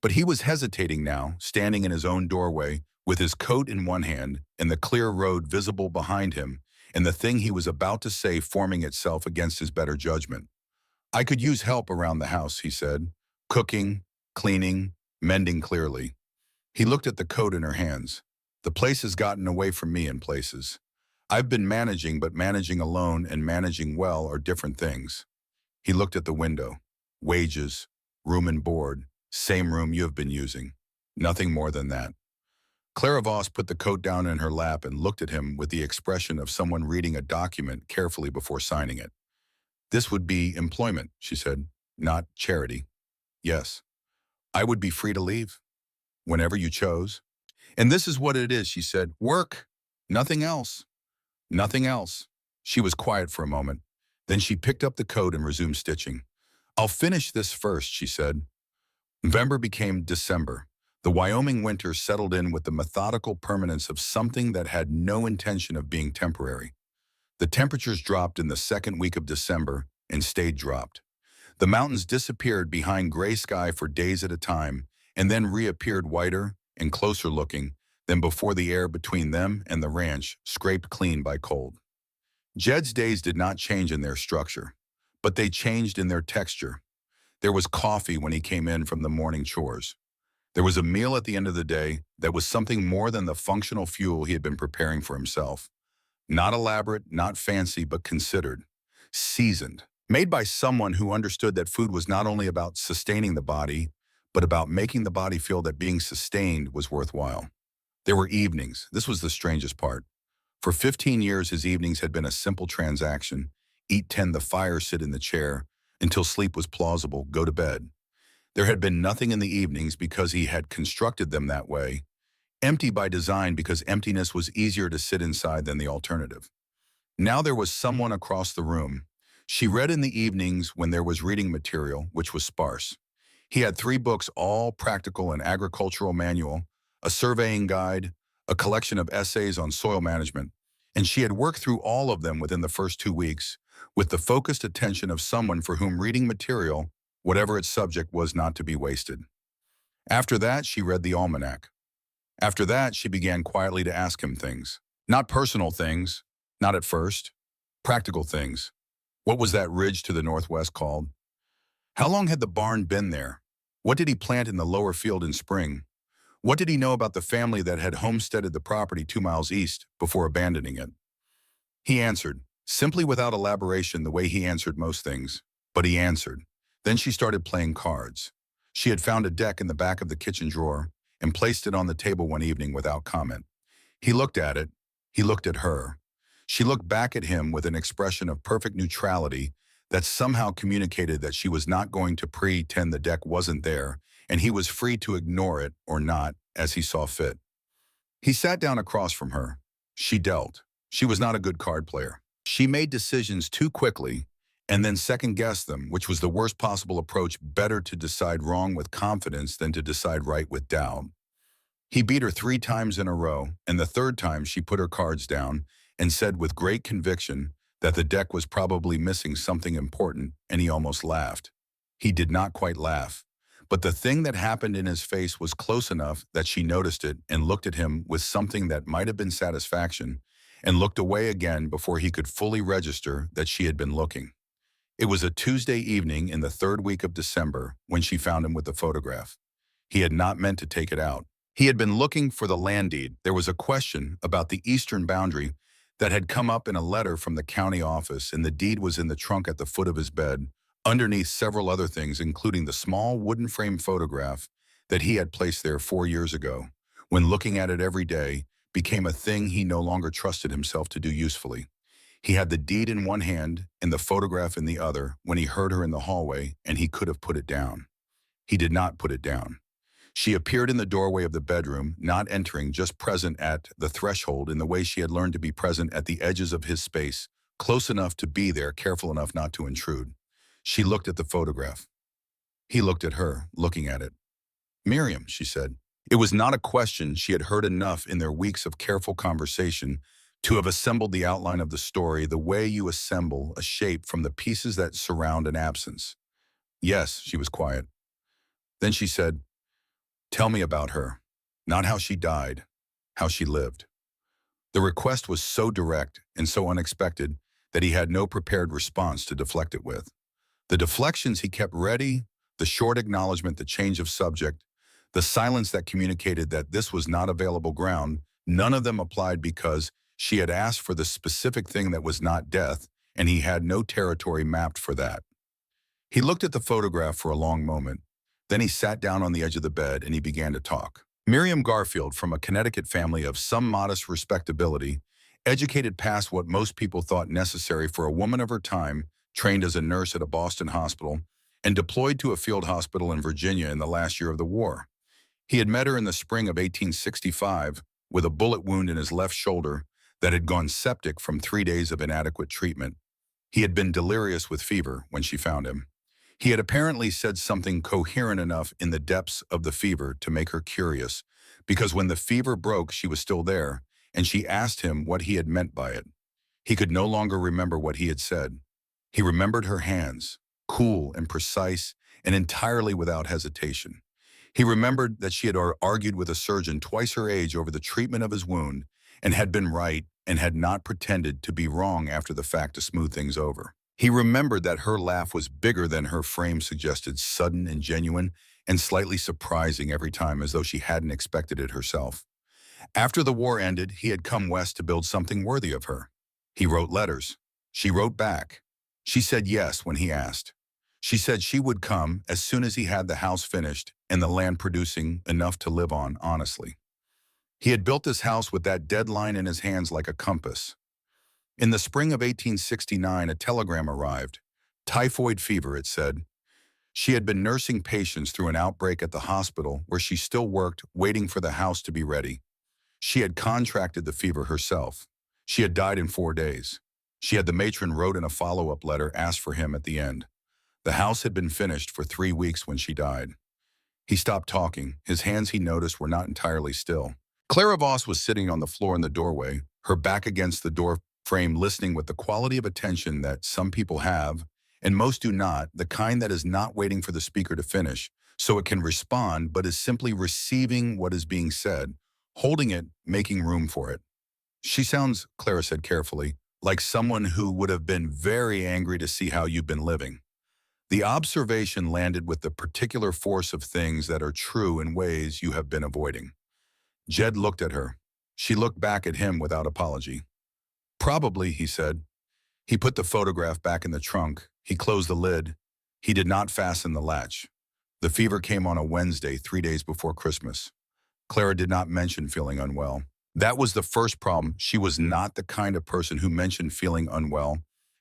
But he was hesitating now, standing in his own doorway, with his coat in one hand and the clear road visible behind him, and the thing he was about to say forming itself against his better judgment. "I could use help around the house," he said. "Cooking, cleaning, mending clearly." He looked at the coat in her hands. "The place has gotten away from me in places. I've been managing, but managing alone and managing well are different things." He looked at the window. "Wages, room and board, same room you have been using. Nothing more than that." Clara Voss put the coat down in her lap and looked at him with the expression of someone reading a document carefully before signing it. "This would be employment," she said, "not charity." "Yes. I would be free to leave, whenever you chose." "And this is what it is," she said. "Work. Nothing else. Nothing else." She was quiet for a moment. Then she picked up the coat and resumed stitching. "I'll finish this first," she said. November became December. The Wyoming winter settled in with the methodical permanence of something that had no intention of being temporary. The temperatures dropped in the second week of December and stayed dropped. The mountains disappeared behind gray sky for days at a time and then reappeared whiter and closer looking than before the air between them and the ranch scraped clean by cold. Jed's days did not change in their structure, but they changed in their texture. There was coffee when he came in from the morning chores. There was a meal at the end of the day that was something more than the functional fuel he had been preparing for himself. Not elaborate, not fancy, but considered. Seasoned. Made by someone who understood that food was not only about sustaining the body, but about making the body feel that being sustained was worthwhile. There were evenings. This was the strangest part. For 15 years, his evenings had been a simple transaction. Eat, tend the fire, sit in the chair, until sleep was plausible, go to bed. There had been nothing in the evenings because he had constructed them that way. Empty by design because emptiness was easier to sit inside than the alternative. Now there was someone across the room. She read in the evenings when there was reading material, which was sparse. He had 3 books, all practical: an agricultural manual, a surveying guide, a collection of essays on soil management, and she had worked through all of them within the first 2 weeks, with the focused attention of someone for whom reading material, whatever its subject, was not to be wasted. After that, she read the almanac. After that, she began quietly to ask him things. Not personal things, not at first. Practical things. What was that ridge to the northwest called? How long had the barn been there? What did he plant in the lower field in spring? What did he know about the family that had homesteaded the property 2 miles east before abandoning it? He answered, simply without elaboration, the way he answered most things. But he answered. Then she started playing cards. She had found a deck in the back of the kitchen drawer and placed it on the table one evening without comment. He looked at it. He looked at her. She looked back at him with an expression of perfect neutrality that somehow communicated that she was not going to pretend the deck wasn't there, and he was free to ignore it or not as he saw fit. He sat down across from her. She dealt. She was not a good card player. She made decisions too quickly and then second-guessed them, which was the worst possible approach. Better to decide wrong with confidence than to decide right with doubt. He beat her 3 times in a row, and the 3rd time she put her cards down and said with great conviction that the deck was probably missing something important, and he almost laughed. He did not quite laugh, but the thing that happened in his face was close enough that she noticed it and looked at him with something that might have been satisfaction, and looked away again before he could fully register that she had been looking. It was a Tuesday evening in the 3rd week of December when she found him with the photograph. He had not meant to take it out. He had been looking for the land deed. There was a question about the eastern boundary that had come up in a letter from the county office, and the deed was in the trunk at the foot of his bed, underneath several other things, including the small wooden frame photograph that he had placed there 4 years ago, when looking at it every day became a thing he no longer trusted himself to do usefully. He had the deed in one hand and the photograph in the other when he heard her in the hallway, and he could have put it down. He did not put it down. She appeared in the doorway of the bedroom, not entering, just present at the threshold in the way she had learned to be present at the edges of his space, close enough to be there, careful enough not to intrude. She looked at the photograph. He looked at her, looking at it. Miriam, she said. It was not a question. She had heard enough in their weeks of careful conversation to have assembled the outline of the story the way you assemble a shape from the pieces that surround an absence. Yes, she was quiet. Then she said, tell me about her. Not how she died, how she lived. The request was so direct and so unexpected that he had no prepared response to deflect it with. The deflections he kept ready, the short acknowledgement, the change of subject, the silence that communicated that this was not available ground, none of them applied because she had asked for the specific thing that was not death, and he had no territory mapped for that. He looked at the photograph for a long moment. Then he sat down on the edge of the bed and he began to talk. Miriam Garfield, from a Connecticut family of some modest respectability, educated past what most people thought necessary for a woman of her time, trained as a nurse at a Boston hospital, and deployed to a field hospital in Virginia in the last year of the war. He had met her in the spring of 1865 with a bullet wound in his left shoulder that had gone septic from 3 days of inadequate treatment. He had been delirious with fever when she found him. He had apparently said something coherent enough in the depths of the fever to make her curious, because when the fever broke, she was still there, and she asked him what he had meant by it. He could no longer remember what he had said. He remembered her hands, cool and precise and entirely without hesitation. He remembered that she had argued with a surgeon twice her age over the treatment of his wound and had been right and had not pretended to be wrong after the fact to smooth things over. He remembered that her laugh was bigger than her frame suggested, sudden and genuine, and slightly surprising every time, as though she hadn't expected it herself. After the war ended, he had come west to build something worthy of her. He wrote letters. She wrote back. She said yes when he asked. She said she would come as soon as he had the house finished and the land producing enough to live on honestly. He had built this house with that deadline in his hands like a compass. In the spring of 1869, a telegram arrived. Typhoid fever, it said. She had been nursing patients through an outbreak at the hospital where she still worked, waiting for the house to be ready. She had contracted the fever herself. She had died in 4 days. She had the matron wrote in a follow-up letter, asked for him at the end. The house had been finished for 3 weeks when she died. He stopped talking. His hands, he noticed, were not entirely still. Clara Voss was sitting on the floor in the doorway, her back against the door frame, listening with the quality of attention that some people have, and most do not, the kind that is not waiting for the speaker to finish, so it can respond, but is simply receiving what is being said, holding it, making room for it. She sounds, Clara said carefully, like someone who would have been very angry to see how you've been living. The observation landed with the particular force of things that are true in ways you have been avoiding. Jed looked at her. She looked back at him without apology. Probably, he said. He put the photograph back in the trunk. He closed the lid. He did not fasten the latch. The fever came on a Wednesday, 3 days before Christmas. Clara did not mention feeling unwell. That was the first problem. She was not the kind of person who mentioned feeling unwell,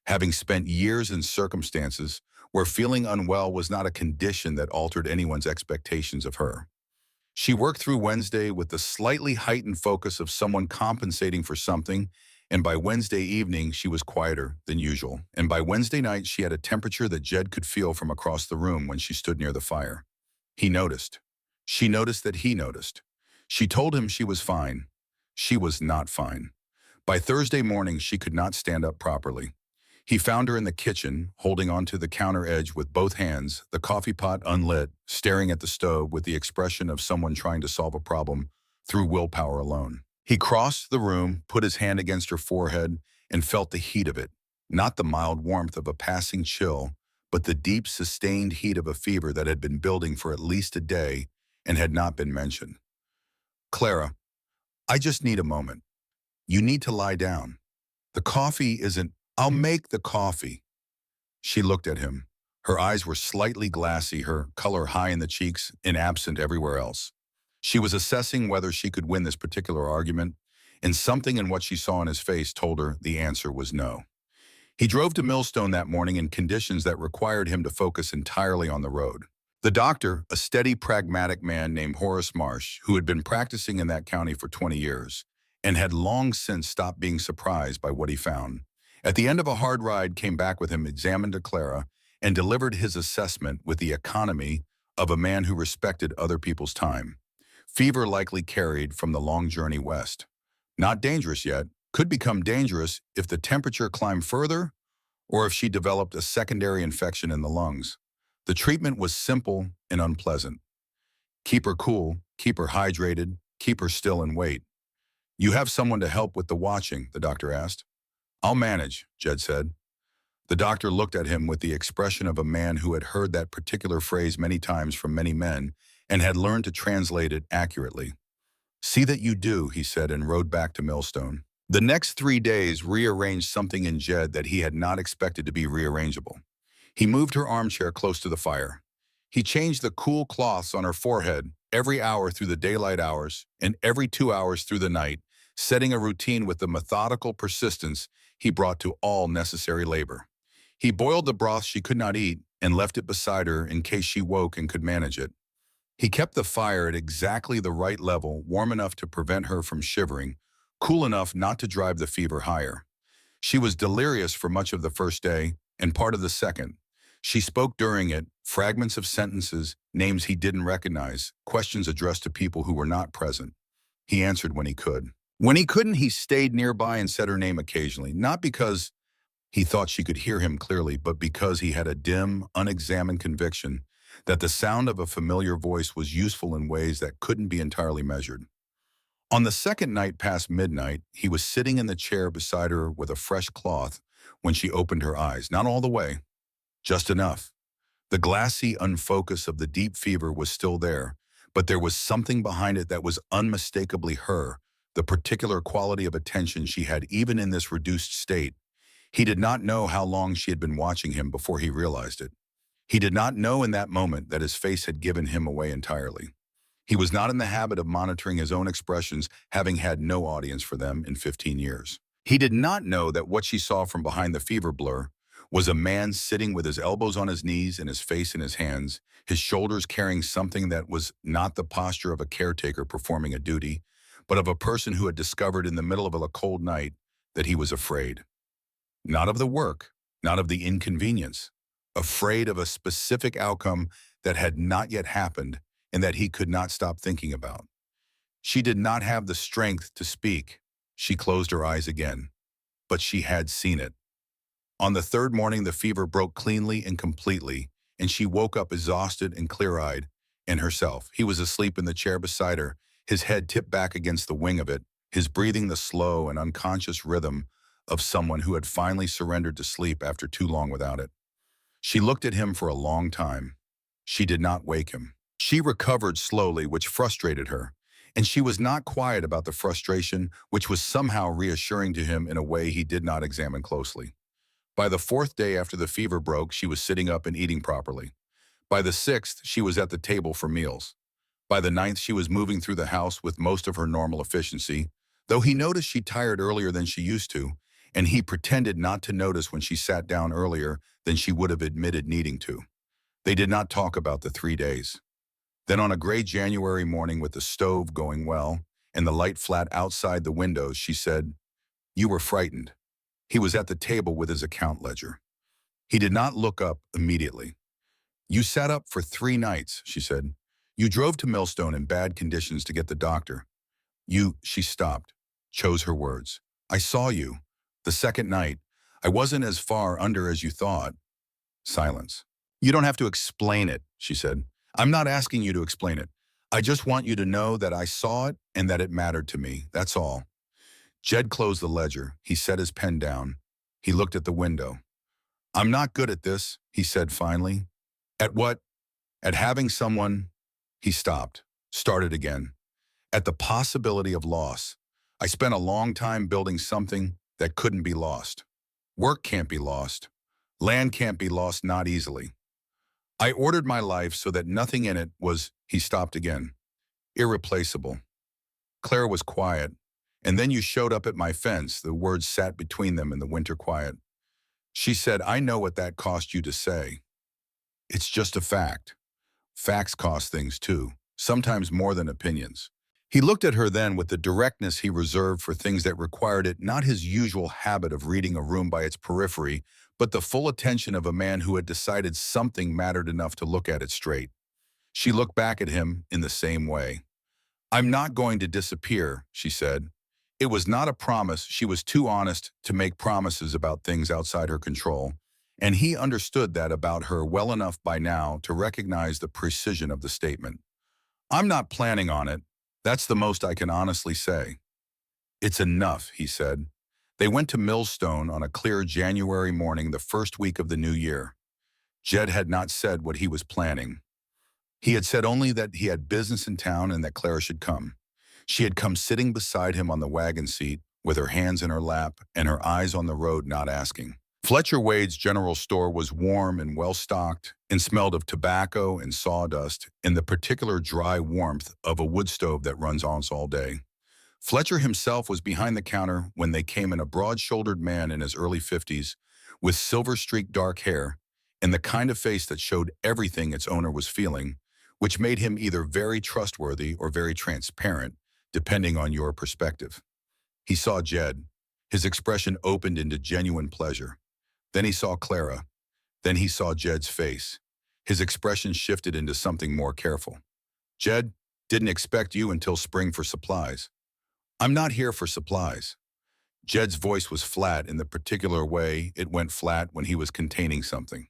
having spent years in circumstances where feeling unwell was not a condition that altered anyone's expectations of her. She worked through Wednesday with the slightly heightened focus of someone compensating for something, and by Wednesday evening, she was quieter than usual. And by Wednesday night, she had a temperature that Jed could feel from across the room when she stood near the fire. He noticed. She noticed that he noticed. She told him she was fine. She was not fine. By Thursday morning, she could not stand up properly. He found her in the kitchen, holding onto the counter edge with both hands, the coffee pot unlit, staring at the stove with the expression of someone trying to solve a problem through willpower alone. He crossed the room, put his hand against her forehead, and felt the heat of it, not the mild warmth of a passing chill, but the deep, sustained heat of a fever that had been building for at least a day and had not been mentioned. Clara, I just need a moment. You need to lie down. The coffee isn't. I'll make the coffee. She looked at him. Her eyes were slightly glassy, her color high in the cheeks and absent everywhere else. She was assessing whether she could win this particular argument, and something in what she saw in his face told her the answer was no. He drove to Millstone that morning in conditions that required him to focus entirely on the road. The doctor, a steady, pragmatic man named Horace Marsh, who had been practicing in that county for 20 years, and had long since stopped being surprised by what he found, at the end of a hard ride came back with him, examined Clara, and delivered his assessment with the economy of a man who respected other people's time. Fever likely carried from the long journey west. Not dangerous yet, could become dangerous if the temperature climbed further or if she developed a secondary infection in the lungs. The treatment was simple and unpleasant. Keep her cool, keep her hydrated, keep her still and wait. You have someone to help with the watching, the doctor asked. I'll manage, Jed said. The doctor looked at him with the expression of a man who had heard that particular phrase many times from many men and had learned to translate it accurately. See that you do, he said, and rode back to Millstone. The next 3 days rearranged something in Jed that he had not expected to be rearrangeable. He moved her armchair close to the fire. He changed the cool cloths on her forehead every hour through the daylight hours and every 2 hours through the night, setting a routine with the methodical persistence he brought to all necessary labor. He boiled the broth she could not eat and left it beside her in case she woke and could manage it. He kept the fire at exactly the right level, warm enough to prevent her from shivering, cool enough not to drive the fever higher. She was delirious for much of the first day and part of the second. She spoke during it, fragments of sentences, names he didn't recognize, questions addressed to people who were not present. He answered when he could. When he couldn't, he stayed nearby and said her name occasionally, not because he thought she could hear him clearly, but because he had a dim, unexamined conviction that the sound of a familiar voice was useful in ways that couldn't be entirely measured. On the second night past midnight, he was sitting in the chair beside her with a fresh cloth when she opened her eyes. Not all the way, just enough. The glassy unfocus of the deep fever was still there, but there was something behind it that was unmistakably her, the particular quality of attention she had even in this reduced state. He did not know how long she had been watching him before he realized it. He did not know in that moment that his face had given him away entirely. He was not in the habit of monitoring his own expressions, having had no audience for them in 15 years. He did not know that what she saw from behind the fever blur was a man sitting with his elbows on his knees and his face in his hands, his shoulders carrying something that was not the posture of a caretaker performing a duty, but of a person who had discovered in the middle of a cold night that he was afraid. Not of the work, not of the inconvenience, afraid of a specific outcome that had not yet happened and that he could not stop thinking about. She did not have the strength to speak. She closed her eyes again, but she had seen it. On the third morning, the fever broke cleanly and completely, and she woke up exhausted and clear-eyed, and herself. He was asleep in the chair beside her, his head tipped back against the wing of it, his breathing the slow and unconscious rhythm of someone who had finally surrendered to sleep after too long without it. She looked at him for a long time. She did not wake him. She recovered slowly, which frustrated her, and she was not quiet about the frustration, which was somehow reassuring to him in a way he did not examine closely. By the fourth day after the fever broke, she was sitting up and eating properly. By the sixth, she was at the table for meals. By the ninth, she was moving through the house with most of her normal efficiency, though he noticed she tired earlier than she used to, and he pretended not to notice when she sat down earlier than she would have admitted needing to. They did not talk about the 3 days. Then on a gray January morning with the stove going well and the light flat outside the windows, she said, "You were frightened." He was at the table with his account ledger. He did not look up immediately. "You sat up for 3 nights," she said. "You drove to Millstone in bad conditions to get the doctor. She stopped, chose her words. "I saw you. The second night. I wasn't as far under as you thought." Silence. "You don't have to explain it," she said. "I'm not asking you to explain it. I just want you to know that I saw it and that it mattered to me. That's all." Jed closed the ledger. He set his pen down. He looked at the window. "I'm not good at this," he said finally. "At what? At having someone—" He stopped, started again. "At the possibility of loss. I spent a long time building something that couldn't be lost. Work can't be lost. Land can't be lost, not easily. I ordered my life so that nothing in it was—" He stopped again. "Irreplaceable." Claire was quiet. "And then you showed up at my fence." The words sat between them in the winter quiet. She said, "I know what that cost you to say. It's just a fact. Facts cost things too, sometimes more than opinions." He looked at her then with the directness he reserved for things that required it, not his usual habit of reading a room by its periphery, but the full attention of a man who had decided something mattered enough to look at it straight. She looked back at him in the same way. "I'm not going to disappear," she said. It was not a promise. She was too honest to make promises about things outside her control, and he understood that about her well enough by now to recognize the precision of the statement. "I'm not planning on it. That's the most I can honestly say." "It's enough," he said. They went to Millstone on a clear January morning the first week of the new year. Jed had not said what he was planning. He had said only that he had business in town and that Clara should come. She had come sitting beside him on the wagon seat, with her hands in her lap and her eyes on the road, not asking. Fletcher Wade's general store was warm and well-stocked and smelled of tobacco and sawdust and the particular dry warmth of a wood stove that runs on all day. Fletcher himself was behind the counter when they came in, a broad-shouldered man in his early 50s with silver-streaked dark hair and the kind of face that showed everything its owner was feeling, which made him either very trustworthy or very transparent, depending on your perspective. He saw Jed. His expression opened into genuine pleasure. Then he saw Clara. Then he saw Jed's face. His expression shifted into something more careful. "Jed, didn't expect you until spring for supplies." "I'm not here for supplies." Jed's voice was flat in the particular way it went flat when he was containing something.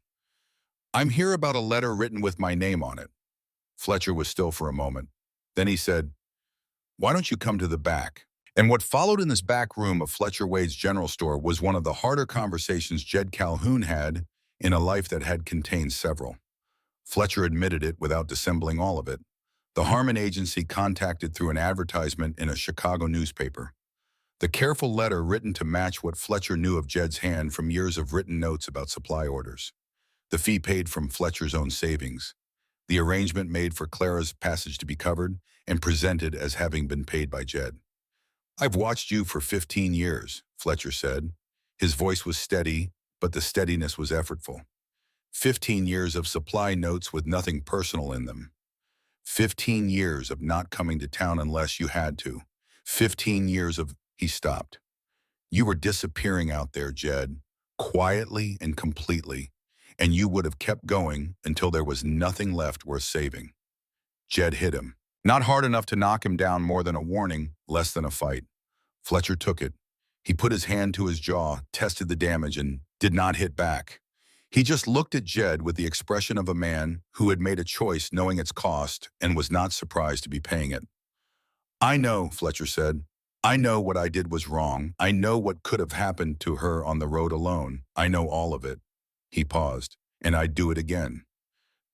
"I'm here about a letter written with my name on it." Fletcher was still for a moment. Then he said, "Why don't you come to the back?" And what followed in this back room of Fletcher Wade's general store was one of the harder conversations Jed Calhoun had in a life that had contained several. Fletcher admitted it without dissembling all of it. The Harmon agency contacted through an advertisement in a Chicago newspaper. The careful letter written to match what Fletcher knew of Jed's hand from years of written notes about supply orders. The fee paid from Fletcher's own savings. The arrangement made for Clara's passage to be covered and presented as having been paid by Jed. "I've watched you for 15 years, Fletcher said. His voice was steady, but the steadiness was effortful. 15 years of supply notes with nothing personal in them. 15 years of not coming to town unless you had to. 15 years of—" He stopped. "You were disappearing out there, Jed, quietly and completely, and you would have kept going until there was nothing left worth saving." Jed hit him. Not hard enough to knock him down, more than a warning, less than a fight. Fletcher took it. He put his hand to his jaw, tested the damage, and did not hit back. He just looked at Jed with the expression of a man who had made a choice knowing its cost and was not surprised to be paying it. "I know," Fletcher said. "I know what I did was wrong. I know what could have happened to her on the road alone. I know all of it." He paused. "And I'd do it again."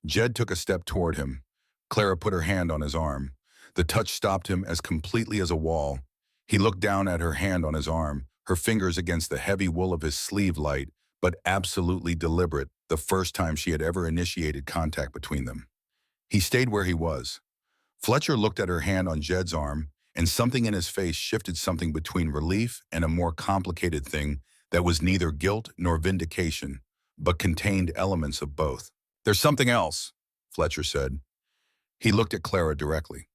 Jed took a step toward him. Clara put her hand on his arm. The touch stopped him as completely as a wall. He looked down at her hand on his arm, her fingers against the heavy wool of his sleeve, light, but absolutely deliberate, the first time she had ever initiated contact between them. He stayed where he was. Fletcher looked at her hand on Jed's arm, and something in his face shifted, something between relief and a more complicated thing that was neither guilt nor vindication, but contained elements of both. "There's something else," Fletcher said. He looked at Clara directly.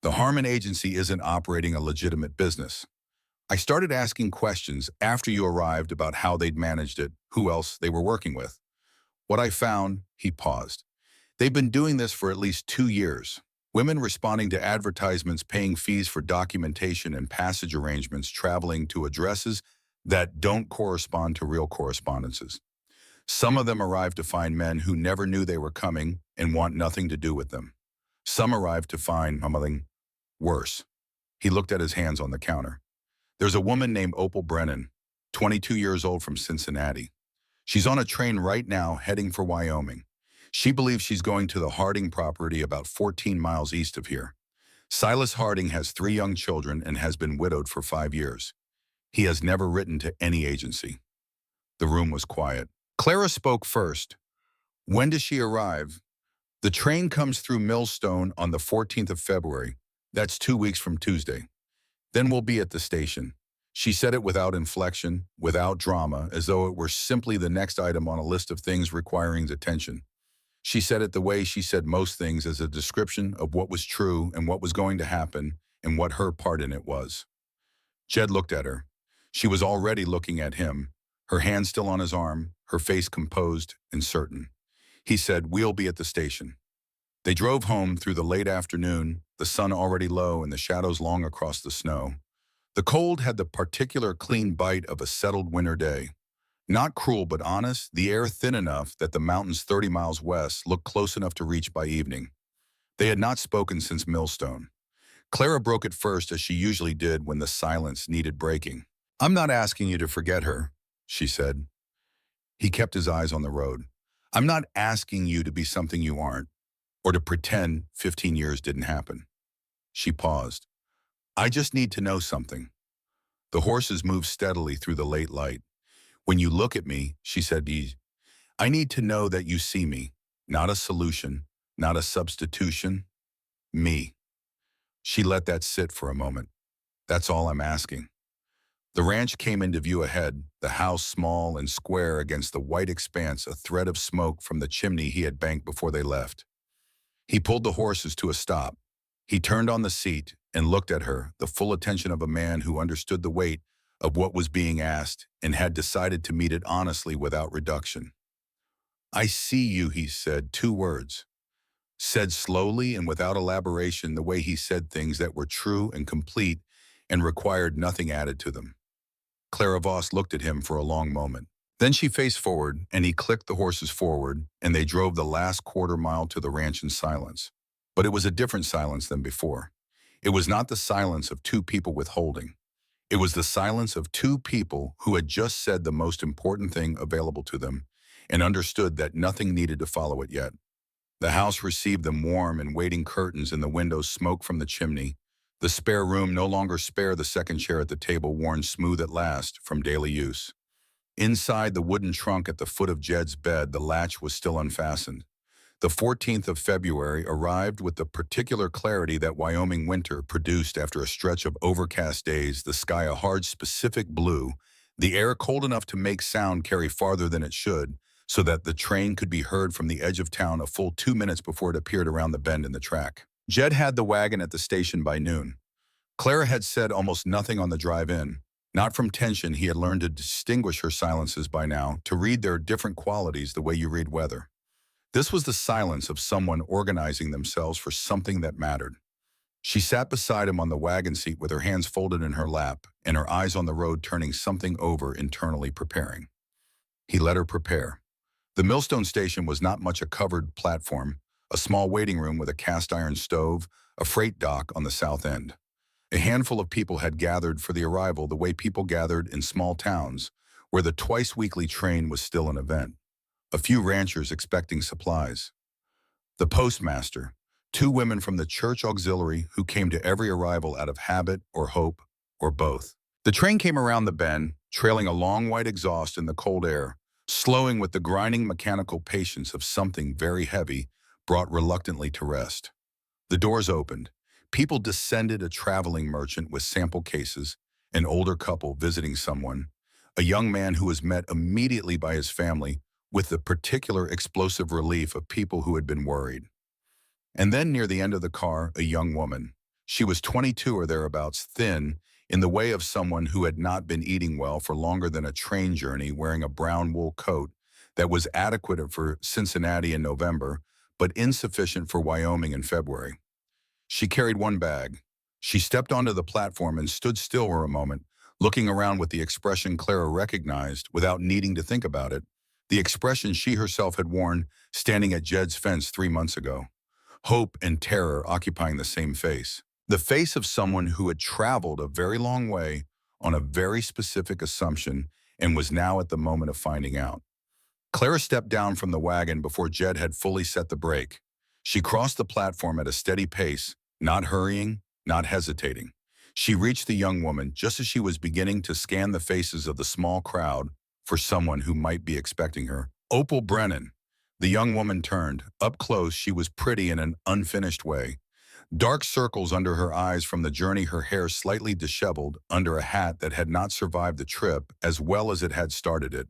"The Harmon agency isn't operating a legitimate business. I started asking questions after you arrived about how they'd managed it, who else they were working with. What I found," he paused, "they've been doing this for at least 2 years. Women responding to advertisements, paying fees for documentation and passage arrangements, traveling to addresses that don't correspond to real correspondences. Some of them arrive to find men who never knew they were coming and want nothing to do with them. Some arrive to find something worse." He looked at his hands on the counter. "There's a woman named Opal Brennan, 22 years old, from Cincinnati. She's on a train right now heading for Wyoming. She believes she's going to the Harding property about 14 miles east of here. Silas Harding has 3 young children and has been widowed for 5 years. He has never written to any agency." The room was quiet. Clara spoke first. "When does she arrive?" "The train comes through Millstone on the 14th of February. That's 2 weeks from Tuesday. Then we'll be at the station." She said it without inflection, without drama, as though it were simply the next item on a list of things requiring attention. She said it the way she said most things, as a description of what was true and what was going to happen and what her part in it was. Jed looked at her. She was already looking at him, her hand still on his arm, her face composed and certain. He said, "We'll be at the station." They drove home through the late afternoon, the sun already low and the shadows long across the snow. The cold had the particular clean bite of a settled winter day. Not cruel but honest, the air thin enough that the mountains 30 miles west looked close enough to reach by evening. They had not spoken since Millstone. Clara broke it first as she usually did when the silence needed breaking. "I'm not asking you to forget her," she said. He kept his eyes on the road. "I'm not asking you to be something you aren't, or to pretend 15 years didn't happen." She paused. "I just need to know something." The horses moved steadily through the late light. "When you look at me," she said, "I need to know that you see me. Not a solution, not a substitution. Me." She let that sit for a moment. "That's all I'm asking." The ranch came into view ahead, the house small and square against the white expanse, a thread of smoke from the chimney he had banked before they left. He pulled the horses to a stop. He turned on the seat and looked at her, the full attention of a man who understood the weight of what was being asked and had decided to meet it honestly without reduction. "I see you," he said, 2 words. Said slowly and without elaboration, the way he said things that were true and complete and required nothing added to them. Clara Voss looked at him for a long moment. Then she faced forward, and he clicked the horses forward, and they drove the last quarter-mile to the ranch in silence. But it was a different silence than before. It was not the silence of two people withholding. It was the silence of two people who had just said the most important thing available to them and understood that nothing needed to follow it yet. The house received them warm and waiting curtains and the windows smoke from the chimney. The spare room no longer spare the second chair at the table worn smooth at last from daily use. Inside the wooden trunk at the foot of Jed's bed, the latch was still unfastened. The 14th of February arrived with the particular clarity that Wyoming winter produced after a stretch of overcast days, the sky a hard, specific blue, the air cold enough to make sound carry farther than it should, so that the train could be heard from the edge of town a full 2 minutes before it appeared around the bend in the track. Jed had the wagon at the station by noon. Clara had said almost nothing on the drive in. Not from tension, he had learned to distinguish her silences by now, to read their different qualities the way you read weather. This was the silence of someone organizing themselves for something that mattered. She sat beside him on the wagon seat with her hands folded in her lap and her eyes on the road, turning something over internally, preparing. He let her prepare. The Millstone station was not much a covered platform, a small waiting room with a cast-iron stove, a freight dock on the south end. A handful of people had gathered for the arrival the way people gathered in small towns, where the twice-weekly train was still an event. A few ranchers expecting supplies. The postmaster, 2 women from the church auxiliary who came to every arrival out of habit or hope or both. The train came around the bend, trailing a long white exhaust in the cold air, slowing with the grinding mechanical patience of something very heavy brought reluctantly to rest. The doors opened. People descended, a traveling merchant with sample cases, an older couple visiting someone, a young man who was met immediately by his family with the particular explosive relief of people who had been worried. And then near the end of the car, a young woman. She was 22 or thereabouts, thin, in the way of someone who had not been eating well for longer than a train journey, wearing a brown wool coat that was adequate for Cincinnati in November, but insufficient for Wyoming in February. She carried one bag. She stepped onto the platform and stood still for a moment, looking around with the expression Clara recognized without needing to think about it, the expression she herself had worn standing at Jed's fence 3 months ago. Hope and terror occupying the same face. The face of someone who had traveled a very long way on a very specific assumption and was now at the moment of finding out. Clara stepped down from the wagon before Jed had fully set the brake. She crossed the platform at a steady pace, not hurrying, not hesitating. She reached the young woman just as she was beginning to scan the faces of the small crowd for someone who might be expecting her. Opal Brennan. The young woman turned. Up close, she was pretty in an unfinished way. Dark circles under her eyes from the journey, her hair slightly disheveled under a hat that had not survived the trip as well as it had started it.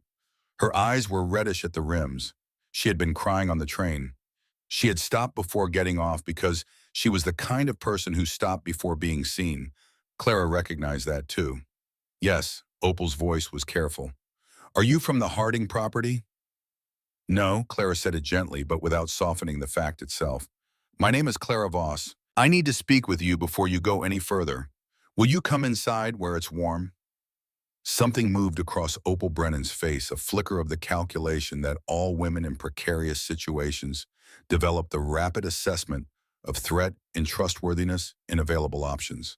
Her eyes were reddish at the rims. She had been crying on the train. She had stopped before getting off because she was the kind of person who stopped before being seen. Clara recognized that too. Yes, Opal's voice was careful. Are you from the Harding property? No, Clara said it gently, but without softening the fact itself. My name is Clara Voss. I need to speak with you before you go any further. Will you come inside where it's warm? Something moved across Opal Brennan's face, a flicker of the calculation that all women in precarious situations develop the rapid assessment of threat and trustworthiness in available options.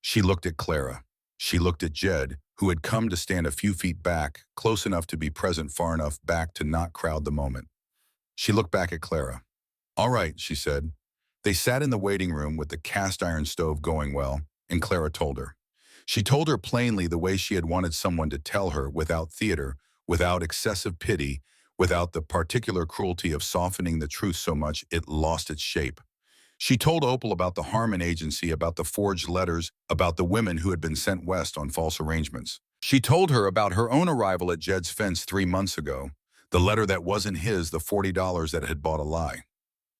She looked at Clara. She looked at Jed, who had come to stand a few feet back, close enough to be present, far enough back to not crowd the moment. She looked back at Clara. All right, she said. They sat in the waiting room with the cast iron stove going well, and Clara told her. She told her plainly the way she had wanted someone to tell her, without theater, without excessive pity, without the particular cruelty of softening the truth so much it lost its shape. She told Opal about the Harmon agency, about the forged letters, about the women who had been sent west on false arrangements. She told her about her own arrival at Jed's fence 3 months ago, the letter that wasn't his, the $40 that had bought a lie.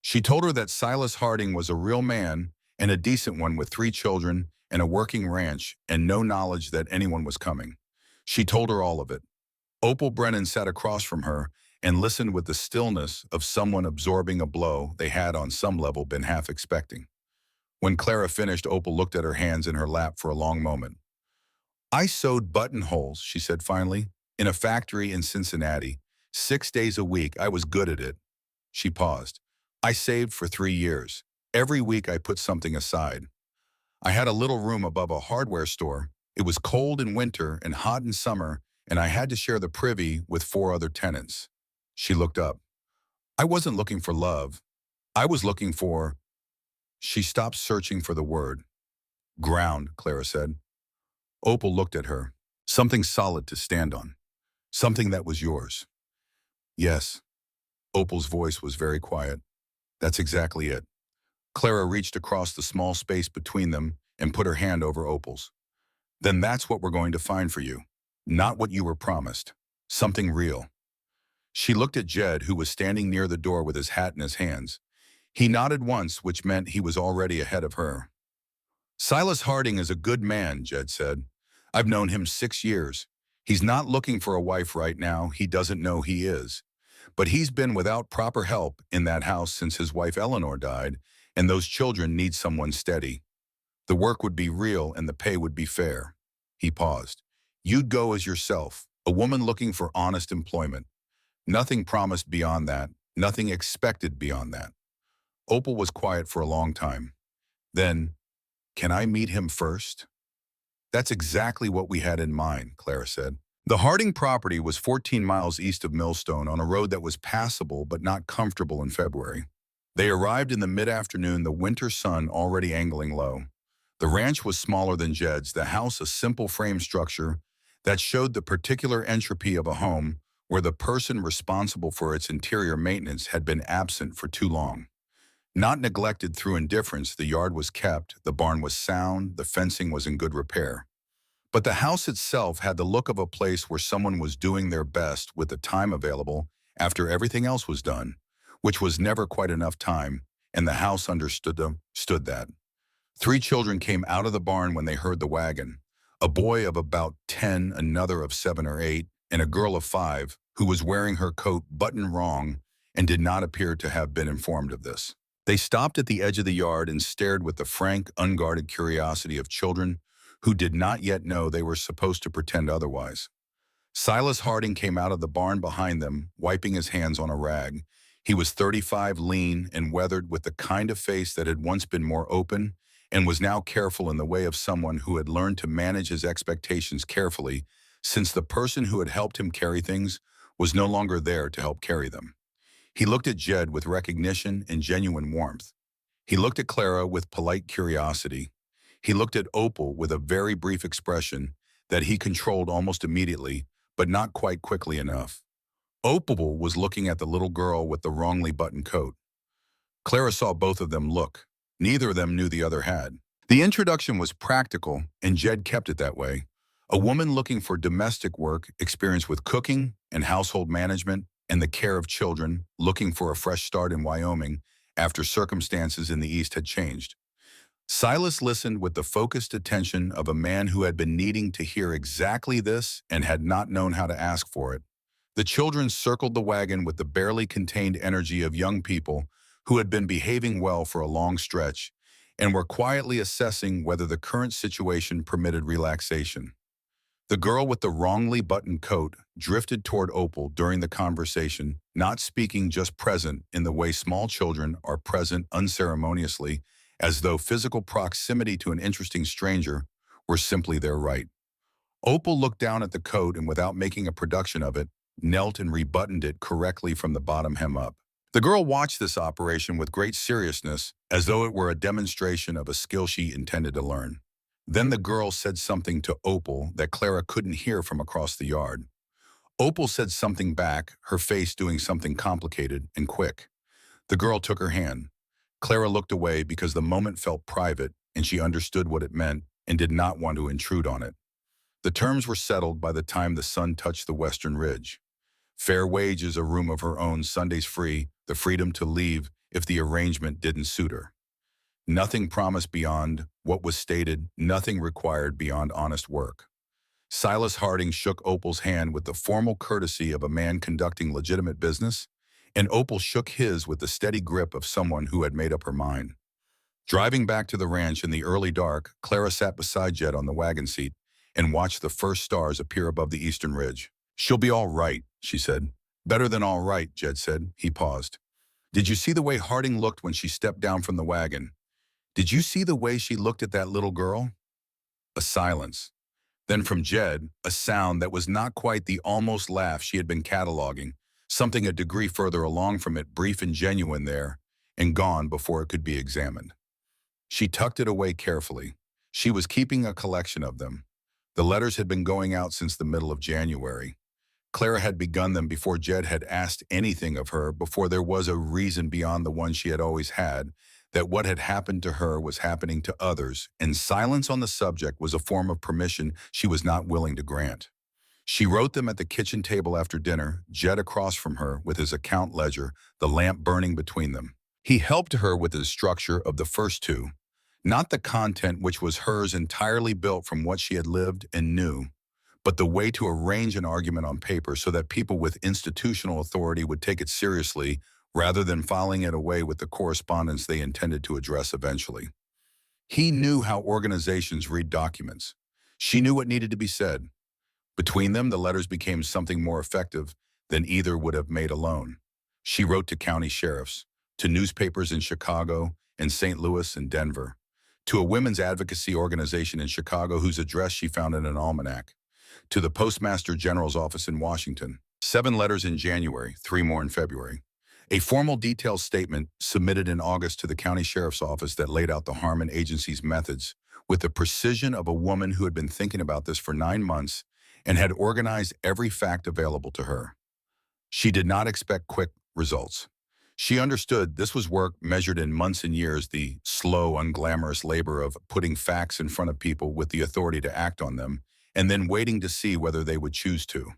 She told her that Silas Harding was a real man and a decent one with 3 children and a working ranch and no knowledge that anyone was coming. She told her all of it. Opal Brennan sat across from her and listened with the stillness of someone absorbing a blow they had on some level been half expecting. When Clara finished, Opal looked at her hands in her lap for a long moment. I sewed buttonholes, she said finally, in a factory in Cincinnati. 6 days a week, I was good at it. She paused. I saved for 3 years. Every week I put something aside. I had a little room above a hardware store. It was cold in winter and hot in summer, and I had to share the privy with 4 other tenants. She looked up. I wasn't looking for love. I was looking for... She stopped searching for the word. Ground, Clara said. Opal looked at her. Something solid to stand on. Something that was yours. Yes. Opal's voice was very quiet. That's exactly it. Clara reached across the small space between them and put her hand over Opal's. Then that's what we're going to find for you. Not what you were promised. Something real. She looked at Jed, who was standing near the door with his hat in his hands. He nodded once, which meant he was already ahead of her. Silas Harding is a good man, Jed said. I've known him 6 years. He's not looking for a wife right now. He doesn't know he is. But he's been without proper help in that house since his wife Eleanor died, and those children need someone steady. The work would be real and the pay would be fair. He paused. You'd go as yourself, a woman looking for honest employment. Nothing promised beyond that, nothing expected beyond that. Opal was quiet for a long time. Then, can I meet him first? That's exactly what we had in mind, Clara said. The Harding property was 14 miles east of Millstone on a road that was passable but not comfortable in February. They arrived in the mid-afternoon, the winter sun already angling low. The ranch was smaller than Jed's, the house a simple frame structure that showed the particular entropy of a home where the person responsible for its interior maintenance had been absent for too long. Not neglected through indifference, the yard was kept, the barn was sound, the fencing was in good repair. But the house itself had the look of a place where someone was doing their best with the time available after everything else was done, which was never quite enough time, and the house understood that. 3 children came out of the barn when they heard the wagon. A boy of about 10, another of 7 or 8, and a girl of 5 who was wearing her coat buttoned wrong and did not appear to have been informed of this. They stopped at the edge of the yard and stared with the frank, unguarded curiosity of children who did not yet know they were supposed to pretend otherwise. Silas Harding came out of the barn behind them, wiping his hands on a rag. He was 35, lean and weathered, with the kind of face that had once been more open and was now careful in the way of someone who had learned to manage his expectations carefully, since the person who had helped him carry things was no longer there to help carry them. He looked at Jed with recognition and genuine warmth. He looked at Clara with polite curiosity. He looked at Opal with a very brief expression that he controlled almost immediately, but not quite quickly enough. Opal was looking at the little girl with the wrongly buttoned coat. Clara saw both of them look. Neither of them knew the other had. The introduction was practical, and Jed kept it that way. A woman looking for domestic work, experience with cooking and household management and the care of children, looking for a fresh start in Wyoming after circumstances in the East had changed. Silas listened with the focused attention of a man who had been needing to hear exactly this and had not known how to ask for it. The children circled the wagon with the barely contained energy of young people who had been behaving well for a long stretch and were quietly assessing whether the current situation permitted relaxation. The girl with the wrongly buttoned coat drifted toward Opal during the conversation, not speaking, just present in the way small children are present unceremoniously, as though physical proximity to an interesting stranger were simply their right. Opal looked down at the coat and, without making a production of it, knelt and rebuttoned it correctly from the bottom hem up. The girl watched this operation with great seriousness, as though it were a demonstration of a skill she intended to learn. Then the girl said something to Opal that Clara couldn't hear from across the yard. Opal said something back, her face doing something complicated and quick. The girl took her hand. Clara looked away because the moment felt private and she understood what it meant and did not want to intrude on it. The terms were settled by the time the sun touched the western ridge. Fair wages, a room of her own, Sundays free, the freedom to leave if the arrangement didn't suit her. Nothing promised beyond what was stated, nothing required beyond honest work. Silas Harding shook Opal's hand with the formal courtesy of a man conducting legitimate business, and Opal shook his with the steady grip of someone who had made up her mind. Driving back to the ranch in the early dark, Clara sat beside Jed on the wagon seat and watched the first stars appear above the eastern ridge. "She'll be all right," she said. "Better than all right," Jed said. He paused. "Did you see the way Harding looked when she stepped down from the wagon? Did you see the way she looked at that little girl?" A silence. Then from Jed, a sound that was not quite the almost laugh she had been cataloging, something a degree further along from it, brief and genuine there, and gone before it could be examined. She tucked it away carefully. She was keeping a collection of them. The letters had been going out since the middle of January. Clara had begun them before Jed had asked anything of her, before there was a reason beyond the one she had always had, that what had happened to her was happening to others, and silence on the subject was a form of permission she was not willing to grant. She wrote them at the kitchen table after dinner, Jed across from her with his account ledger, the lamp burning between them. He helped her with the structure of the first two, not the content which was hers entirely built from what she had lived and knew, but the way to arrange an argument on paper so that people with institutional authority would take it seriously rather than filing it away with the correspondence they intended to address eventually. He knew how organizations read documents. She knew what needed to be said. Between them, the letters became something more effective than either would have made alone. She wrote to county sheriffs, to newspapers in Chicago and St. Louis and Denver, to a women's advocacy organization in Chicago whose address she found in an almanac, to the Postmaster General's office in Washington. 7 letters in January, 3 more in February. A formal detailed statement submitted in August to the county sheriff's office that laid out the Harmon agency's methods with the precision of a woman who had been thinking about this for 9 months and had organized every fact available to her. She did not expect quick results. She understood this was work measured in months and years, the slow, unglamorous labor of putting facts in front of people with the authority to act on them, and then waiting to see whether they would choose to.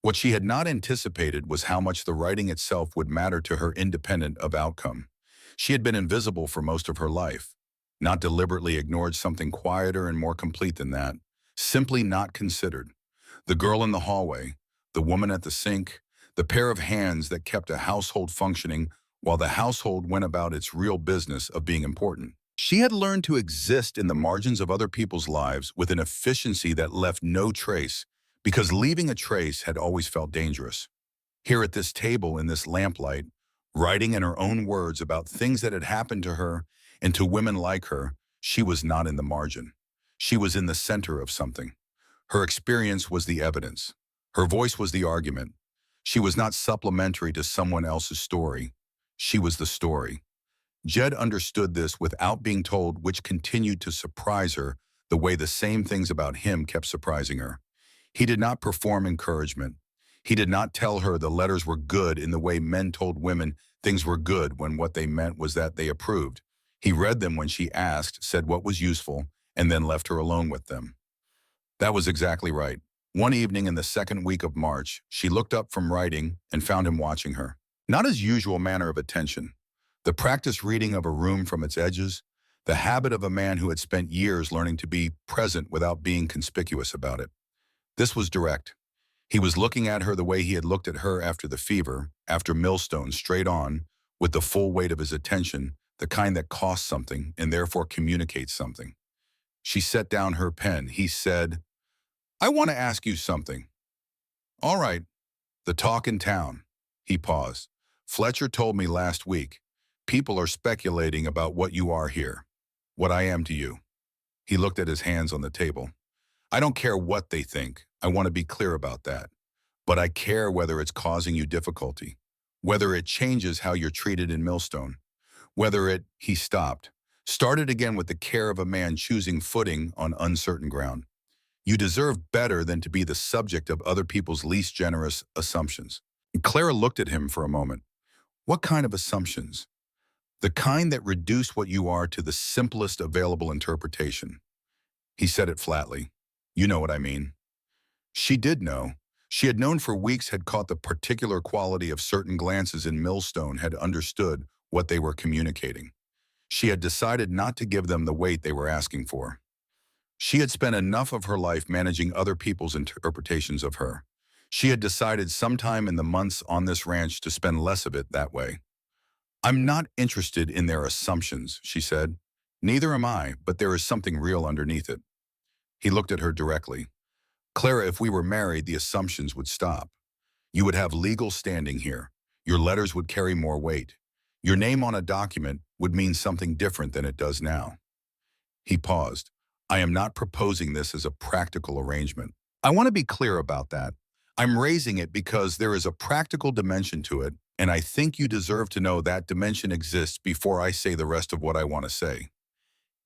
What she had not anticipated was how much the writing itself would matter to her independent of outcome. She had been invisible for most of her life, not deliberately ignored something quieter and more complete than that, simply not considered. The girl in the hallway, the woman at the sink, the pair of hands that kept a household functioning while the household went about its real business of being important. She had learned to exist in the margins of other people's lives with an efficiency that left no trace, because leaving a trace had always felt dangerous. Here at this table in this lamplight, writing in her own words about things that had happened to her and to women like her, she was not in the margin. She was in the center of something. Her experience was the evidence. Her voice was the argument. She was not supplementary to someone else's story. She was the story. Jed understood this without being told, which continued to surprise her the way the same things about him kept surprising her. He did not perform encouragement. He did not tell her the letters were good in the way men told women things were good when what they meant was that they approved. He read them when she asked, said what was useful, and then left her alone with them. That was exactly right. One evening in the second week of March, she looked up from writing and found him watching her. Not his usual manner of attention. The practiced reading of a room from its edges, the habit of a man who had spent years learning to be present without being conspicuous about it. This was direct. He was looking at her the way he had looked at her after the fever, after Millstone, straight on, with the full weight of his attention, the kind that costs something and therefore communicates something. She set down her pen. He said, "I want to ask you something." "All right, the talk in town." He paused. "Fletcher told me last week. People are speculating about what you are here, what I am to you." He looked at his hands on the table. "I don't care what they think. I want to be clear about that. But I care whether it's causing you difficulty, whether it changes how you're treated in Millstone, whether it," he stopped, started again with the care of a man choosing footing on uncertain ground. "You deserve better than to be the subject of other people's least generous assumptions." Clara looked at him for a moment. "What kind of assumptions?" "The kind that reduce what you are to the simplest available interpretation." He said it flatly. "You know what I mean." She did know. She had known for weeks, had caught the particular quality of certain glances in Millstone, had understood what they were communicating. She had decided not to give them the weight they were asking for. She had spent enough of her life managing other people's interpretations of her. She had decided sometime in the months on this ranch to spend less of it that way. "I'm not interested in their assumptions," she said. "Neither am I, but there is something real underneath it." He looked at her directly. "Clara, if we were married, the assumptions would stop. You would have legal standing here. Your letters would carry more weight. Your name on a document would mean something different than it does now." He paused. "I am not proposing this as a practical arrangement. I want to be clear about that. I'm raising it because there is a practical dimension to it, and I think you deserve to know that dimension exists before I say the rest of what I want to say."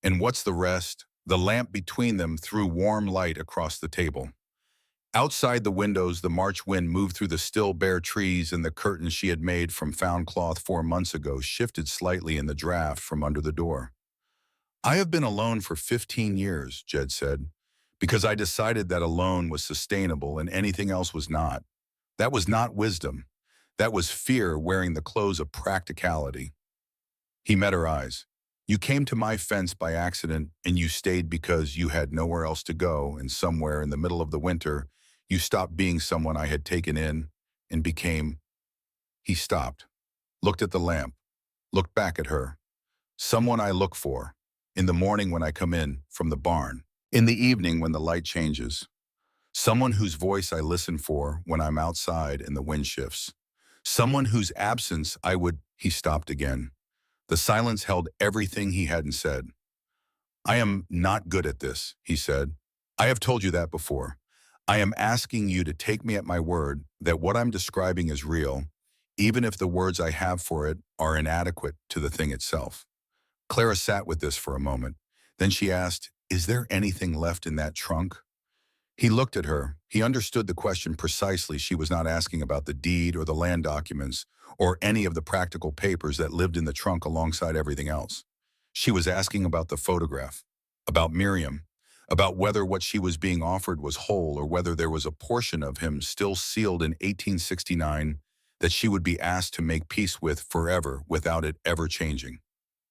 "And what's the rest?" The lamp between them threw warm light across the table. Outside the windows, the March wind moved through the still bare trees, and the curtains she had made from found cloth 4 months ago shifted slightly in the draft from under the door. "I have been alone for 15 years, Jed said, because I decided that alone was sustainable and anything else was not. That was not wisdom. That was fear wearing the clothes of practicality." He met her eyes. "You came to my fence by accident, and you stayed because you had nowhere else to go, and somewhere in the middle of the winter, you stopped being someone I had taken in and became—" He stopped, looked at the lamp, looked back at her. "Someone I look for. In the morning when I come in from the barn. In the evening when the light changes. Someone whose voice I listen for when I'm outside and the wind shifts. Someone whose absence I would—" He stopped again. The silence held everything he hadn't said. "I am not good at this," he said. "I have told you that before. I am asking you to take me at my word that what I'm describing is real, even if the words I have for it are inadequate to the thing itself." Clara sat with this for a moment. Then she asked, "Is there anything left in that trunk?" He looked at her. He understood the question precisely. She was not asking about the deed or the land documents or any of the practical papers that lived in the trunk alongside everything else. She was asking about the photograph, about Miriam, about whether what she was being offered was whole or whether there was a portion of him still sealed in 1869 that she would be asked to make peace with forever without it ever changing.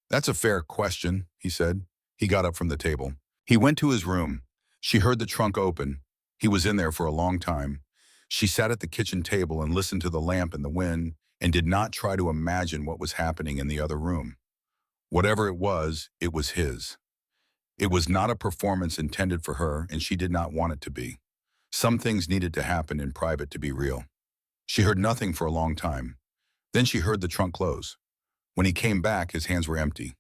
"That's a fair question," he said. He got up from the table. He went to his room. She heard the trunk open. He was in there for a long time. She sat at the kitchen table and listened to the lamp and the wind and did not try to imagine what was happening in the other room. Whatever it was his. It was not a performance intended for her, and she did not want it to be. Some things needed to happen in private to be real. She heard nothing for a long time. Then she heard the trunk close. When he came back, his hands were empty.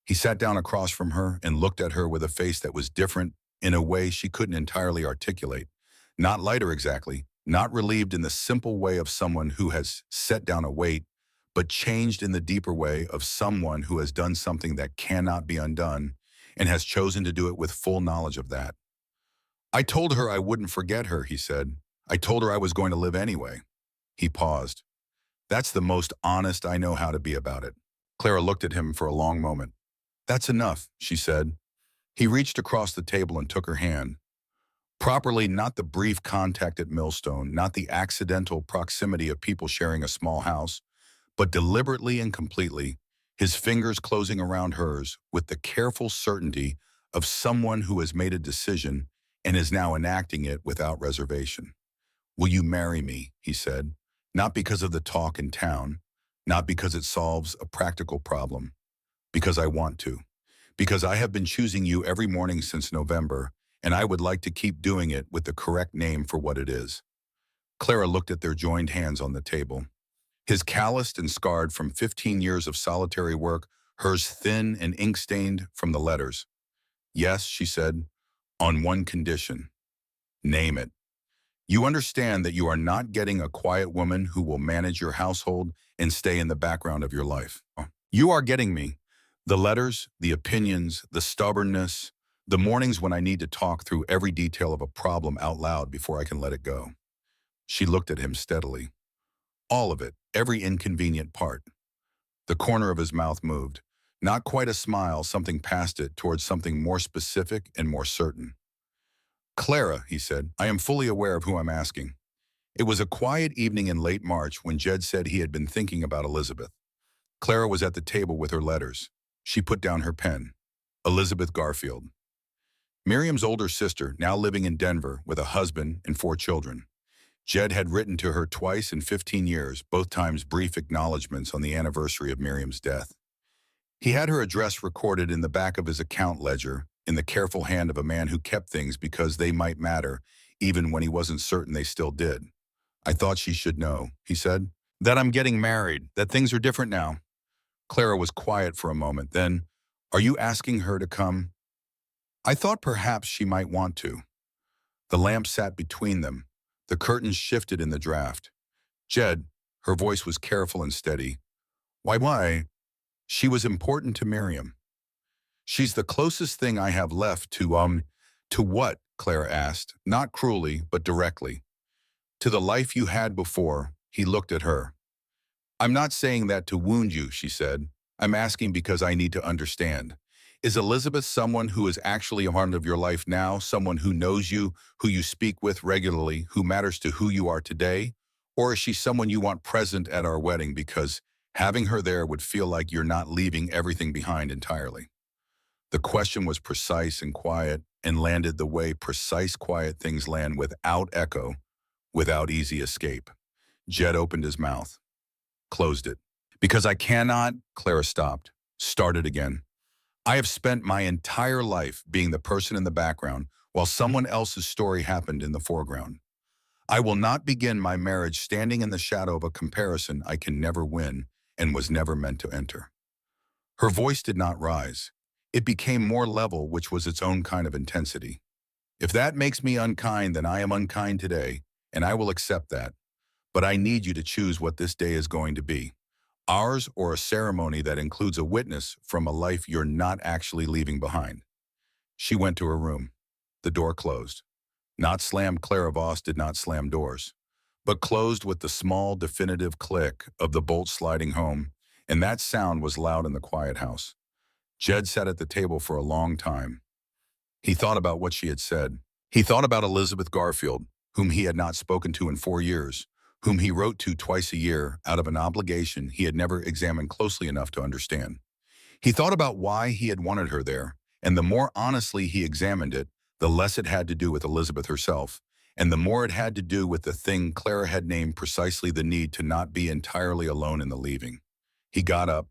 He sat down across from her and looked at her with a face that was different in a way she couldn't entirely articulate. Not lighter exactly, not relieved in the simple way of someone who has set down a weight, but changed in the deeper way of someone who has done something that cannot be undone and has chosen to do it with full knowledge of that. "I told her I wouldn't forget her," he said. "I told her I was going to live anyway." He paused. "That's the most honest I know how to be about it." Clara looked at him for a long moment. "That's enough," she said. He reached across the table and took her hand. Properly, not the brief contact at Millstone, not the accidental proximity of people sharing a small house, but deliberately and completely, his fingers closing around hers with the careful certainty of someone who has made a decision and is now enacting it without reservation. "Will you marry me?" he said. "Not because of the talk in town, Not because it solves a practical problem, because I want to. Because I have been choosing you every morning since November, and I would like to keep doing it with the correct name for what it is. Clara looked at their joined hands on the table. His calloused and scarred from 15 years of solitary work, hers thin and ink-stained from the letters. Yes, she said, on one condition. Name it. You understand that you are not getting a quiet woman who will manage your household and stay in the background of your life. You are getting me. The letters, the opinions, the stubbornness, the mornings when I need to talk through every detail of a problem out loud before I can let it go. She looked at him steadily. All of it, every inconvenient part. The corner of his mouth moved. Not quite a smile, something past it towards something more specific and more certain. Clara, he said, I am fully aware of who I'm asking. It was a quiet evening in late March when Jed said he had been thinking about Elizabeth. Clara was at the table with her letters. She put down her pen. Elizabeth Garfield. Miriam's older sister, now living in Denver with a husband and 4 children. Jed had written to her twice in 15 years, both times brief acknowledgments on the anniversary of Miriam's death. He had her address recorded in the back of his account ledger, in the careful hand of a man who kept things because they might matter, even when he wasn't certain they still did. I thought she should know, he said, that I'm getting married, that things are different now. Clara was quiet for a moment, then, are you asking her to come? I thought perhaps she might want to. The lamp sat between them. The curtains shifted in the draft. Jed, her voice was careful and steady. Why? She was important to Miriam. She's the closest thing I have left to what? Clara asked, not cruelly, but directly. To the life you had before, he looked at her. I'm not saying that to wound you, she said. I'm asking because I need to understand. Is Elizabeth someone who is actually a part of your life now, someone who knows you, who you speak with regularly, who matters to who you are today? Or is she someone you want present at our wedding because having her there would feel like you're not leaving everything behind entirely? The question was precise and quiet and landed the way precise, quiet things land without echo, without easy escape. Jed opened his mouth, closed it. Because I cannot, Clara stopped, started again. I have spent my entire life being the person in the background while someone else's story happened in the foreground. I will not begin my marriage standing in the shadow of a comparison I can never win and was never meant to enter. Her voice did not rise. It became more level, which was its own kind of intensity. If that makes me unkind, then I am unkind today, and I will accept that. But I need you to choose what this day is going to be. Ours or a ceremony that includes a witness from a life you're not actually leaving behind. She went to her room. The door closed. Not slammed. Clara Voss did not slam doors, but closed with the small, definitive click of the bolt sliding home, and that sound was loud in the quiet house. Jed sat at the table for a long time. He thought about what she had said. He thought about Elizabeth Garfield, whom he had not spoken to in 4 years, whom he wrote to twice a year out of an obligation he had never examined closely enough to understand. He thought about why he had wanted her there, and the more honestly he examined it, the less it had to do with Elizabeth herself, and the more it had to do with the thing Clara had named precisely the need to not be entirely alone in the leaving. He got up.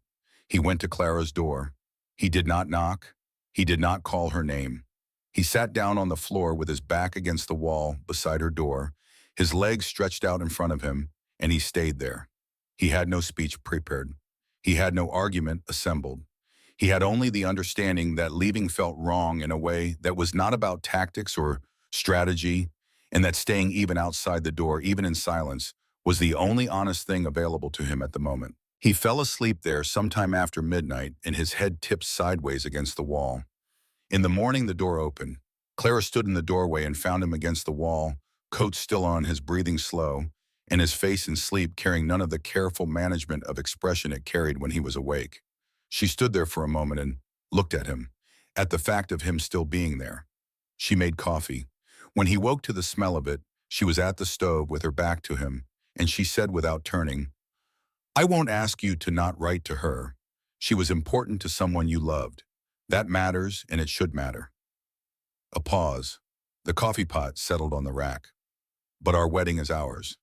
He went to Clara's door. He did not knock. He did not call her name. He sat down on the floor with his back against the wall beside her door, his legs stretched out in front of him, and he stayed there. He had no speech prepared. He had no argument assembled. He had only the understanding that leaving felt wrong in a way that was not about tactics or strategy, and that staying even outside the door, even in silence, was the only honest thing available to him at the moment. He fell asleep there sometime after midnight, and his head tipped sideways against the wall. In the morning, the door opened. Clara stood in the doorway and found him against the wall, coat still on, his breathing slow, and his face in sleep carrying none of the careful management of expression it carried when he was awake. She stood there for a moment and looked at him, at the fact of him still being there. She made coffee. When he woke to the smell of it, she was at the stove with her back to him, and she said without turning, I won't ask you to not write to her. She was important to someone you loved. That matters, and it should matter. A pause. The coffee pot settled on the rack. But our wedding is ours.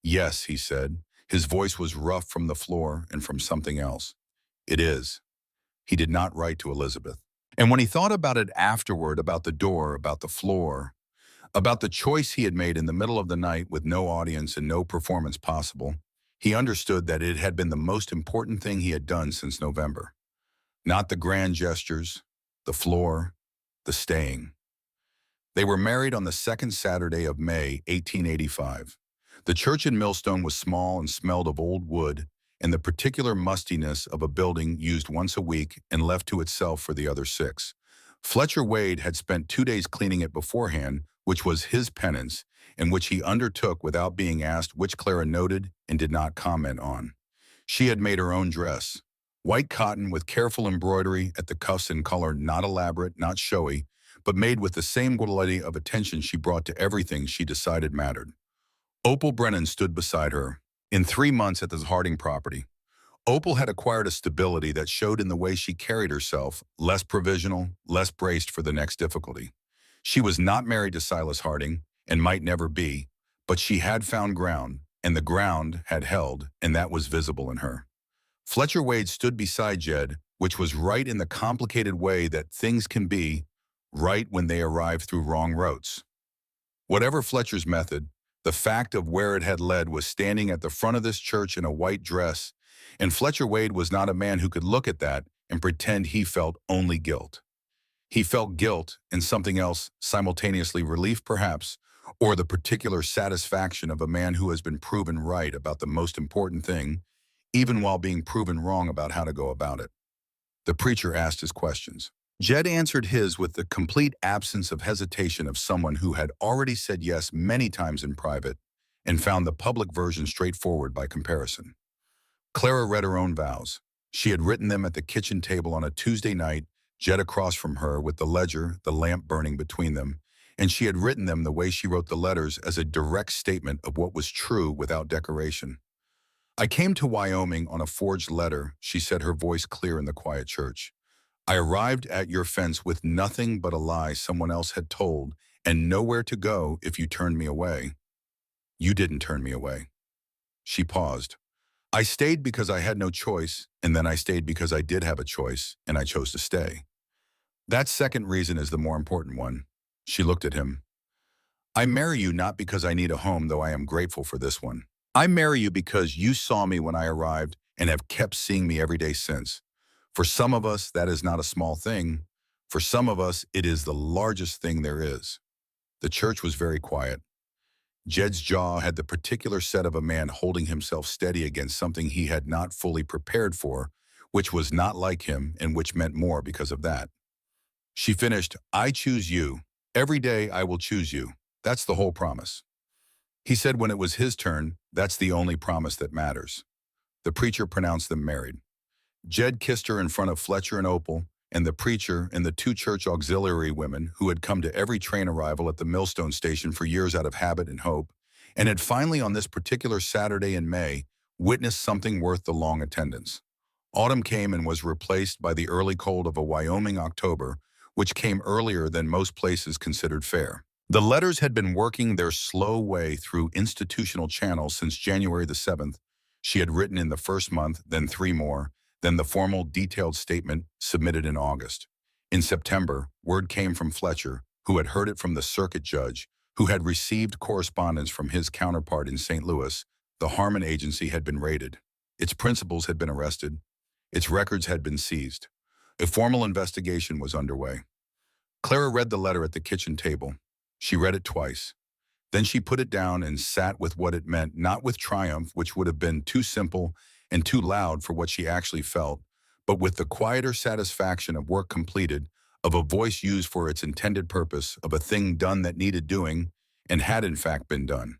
Yes, he said. His voice was rough from the floor and from something else. It is. He did not write to Elizabeth. And when he thought about it afterward, about the door, about the floor, about the choice he had made in the middle of the night with no audience and no performance possible, he understood that it had been the most important thing he had done since November. Not the grand gestures, the floor, the staying. They were married on the second Saturday of May, 1885. The church in Millstone was small and smelled of old wood and the particular mustiness of a building used once a week and left to itself for the other 6. Fletcher Wade had spent 2 days cleaning it beforehand, which was his penance, and which he undertook without being asked, which Clara noted and did not comment on. She had made her own dress. White cotton with careful embroidery at the cuffs in color not elaborate, not showy, but made with the same quality of attention she brought to everything she decided mattered. Opal Brennan stood beside her. In 3 months at the Harding property, Opal had acquired a stability that showed in the way she carried herself, less provisional, less braced for the next difficulty. She was not married to Silas Harding, and might never be, but she had found ground, and the ground had held, and that was visible in her. Fletcher Wade stood beside Jed, which was right in the complicated way that things can be, right when they arrive through wrong roads. Whatever Fletcher's method, the fact of where it had led was standing at the front of this church in a white dress, and Fletcher Wade was not a man who could look at that and pretend he felt only guilt. He felt guilt and something else, simultaneously relief perhaps, or the particular satisfaction of a man who has been proven right about the most important thing, even while being proven wrong about how to go about it. The preacher asked his questions. Jed answered his with the complete absence of hesitation of someone who had already said yes many times in private and found the public version straightforward by comparison. Clara read her own vows. She had written them at the kitchen table on a Tuesday night, Jed across from her with the ledger, the lamp burning between them, and she had written them the way she wrote the letters as a direct statement of what was true without decoration. I came to Wyoming on a forged letter, she said, her voice clear in the quiet church. I arrived at your fence with nothing but a lie someone else had told and nowhere to go if you turned me away. You didn't turn me away. She paused. I stayed because I had no choice, and then I stayed because I did have a choice, and I chose to stay. That second reason is the more important one. She looked at him. I marry you not because I need a home, though I am grateful for this one. I marry you because you saw me when I arrived and have kept seeing me every day since. For some of us, that is not a small thing. For some of us, it is the largest thing there is. The church was very quiet. Jed's jaw had the particular set of a man holding himself steady against something he had not fully prepared for, which was not like him and which meant more because of that. She finished, I choose you. Every day I will choose you. That's the whole promise. He said when it was his turn, that's the only promise that matters. The preacher pronounced them married. Jed kissed her in front of Fletcher and Opal, and the preacher and the 2 church auxiliary women who had come to every train arrival at the Millstone station for years out of habit and hope, and had finally on this particular Saturday in May witnessed something worth the long attendance. Autumn came and was replaced by the early cold of a Wyoming October, which came earlier than most places considered fair. The letters had been working their slow way through institutional channels since January the 7th. She had written in the first month, then 3 more, then the formal detailed statement submitted in August. In September, word came from Fletcher, who had heard it from the circuit judge, who had received correspondence from his counterpart in St. Louis. The Harmon Agency had been raided. Its principals had been arrested. Its records had been seized. A formal investigation was underway. Clara read the letter at the kitchen table. She read it twice. Then she put it down and sat with what it meant, not with triumph, which would have been too simple and too loud for what she actually felt, but with the quieter satisfaction of work completed, of a voice used for its intended purpose, of a thing done that needed doing, and had in fact been done.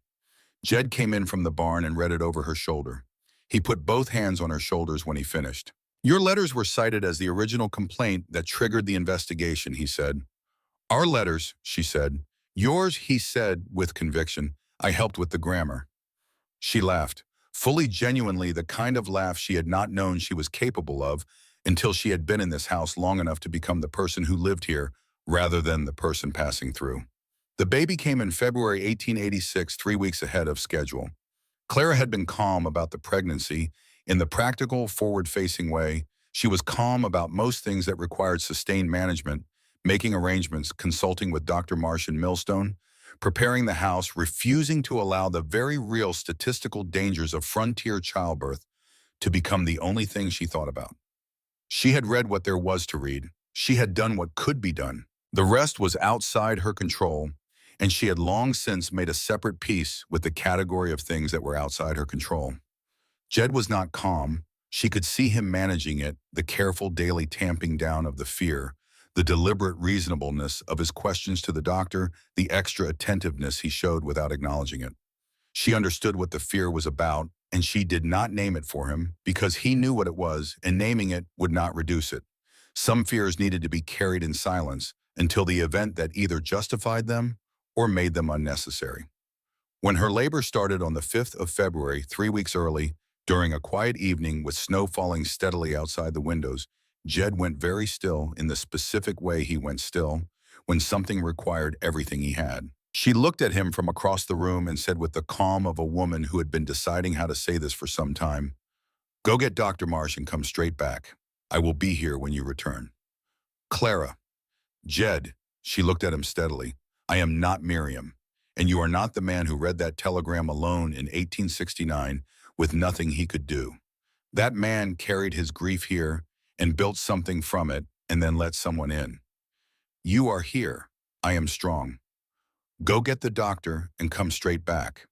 Jed came in from the barn and read it over her shoulder. He put both hands on her shoulders when he finished. Your letters were cited as the original complaint that triggered the investigation, he said. Our letters, she said. Yours, he said with conviction. I helped with the grammar. She laughed, fully genuinely the kind of laugh she had not known she was capable of until she had been in this house long enough to become the person who lived here rather than the person passing through. The baby came in February 1886, 3 weeks ahead of schedule. Clara had been calm about the pregnancy. In the practical, forward-facing way, she was calm about most things that required sustained management, making arrangements, consulting with Dr. Marsh and Millstone, preparing the house, refusing to allow the very real statistical dangers of frontier childbirth to become the only thing she thought about. She had read what there was to read. She had done what could be done. The rest was outside her control, and she had long since made a separate peace with the category of things that were outside her control. Jed was not calm. She could see him managing it, the careful daily tamping down of the fear, the deliberate reasonableness of his questions to the doctor, the extra attentiveness he showed without acknowledging it. She understood what the fear was about, and she did not name it for him because he knew what it was, and naming it would not reduce it. Some fears needed to be carried in silence until the event that either justified them or made them unnecessary. When her labor started on the 5th of February, 3 weeks early, during a quiet evening with snow falling steadily outside the windows, Jed went very still in the specific way he went still when something required everything he had. She looked at him from across the room and said with the calm of a woman who had been deciding how to say this for some time, "Go get Dr. Marsh and come straight back. I will be here when you return." "Clara." "Jed," she looked at him steadily, "I am not Miriam, and you are not the man who read that telegram alone in 1869 with nothing he could do. That man carried his grief here and built something from it and then let someone in. You are here. I am strong. Go get the doctor and come straight back."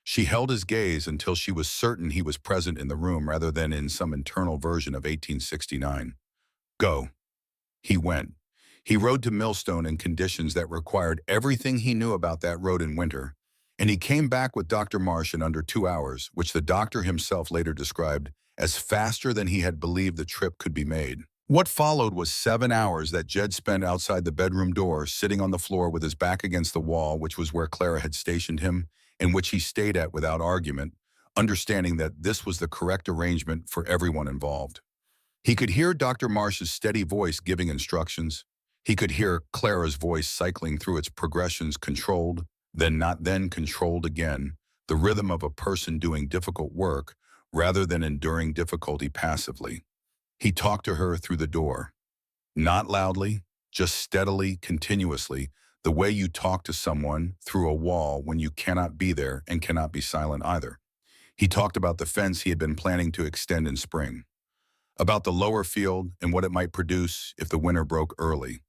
She held his gaze until she was certain he was present in the room rather than in some internal version of 1869. "Go." He went. He rode to Millstone in conditions that required everything he knew about that road in winter, and he came back with Dr. Marsh in under 2 hours, which the doctor himself later described as faster than he had believed the trip could be made. What followed was 7 hours that Jed spent outside the bedroom door, sitting on the floor with his back against the wall, which was where Clara had stationed him, and which he stayed at without argument, understanding that this was the correct arrangement for everyone involved. He could hear Dr. Marsh's steady voice giving instructions. He could hear Clara's voice cycling through its progressions, controlled, then not, then controlled again, the rhythm of a person doing difficult work rather than enduring difficulty passively. He talked to her through the door. Not loudly, just steadily, continuously, the way you talk to someone through a wall when you cannot be there and cannot be silent either. He talked about the fence he had been planning to extend in spring, about the lower field and what it might produce if the winter broke early,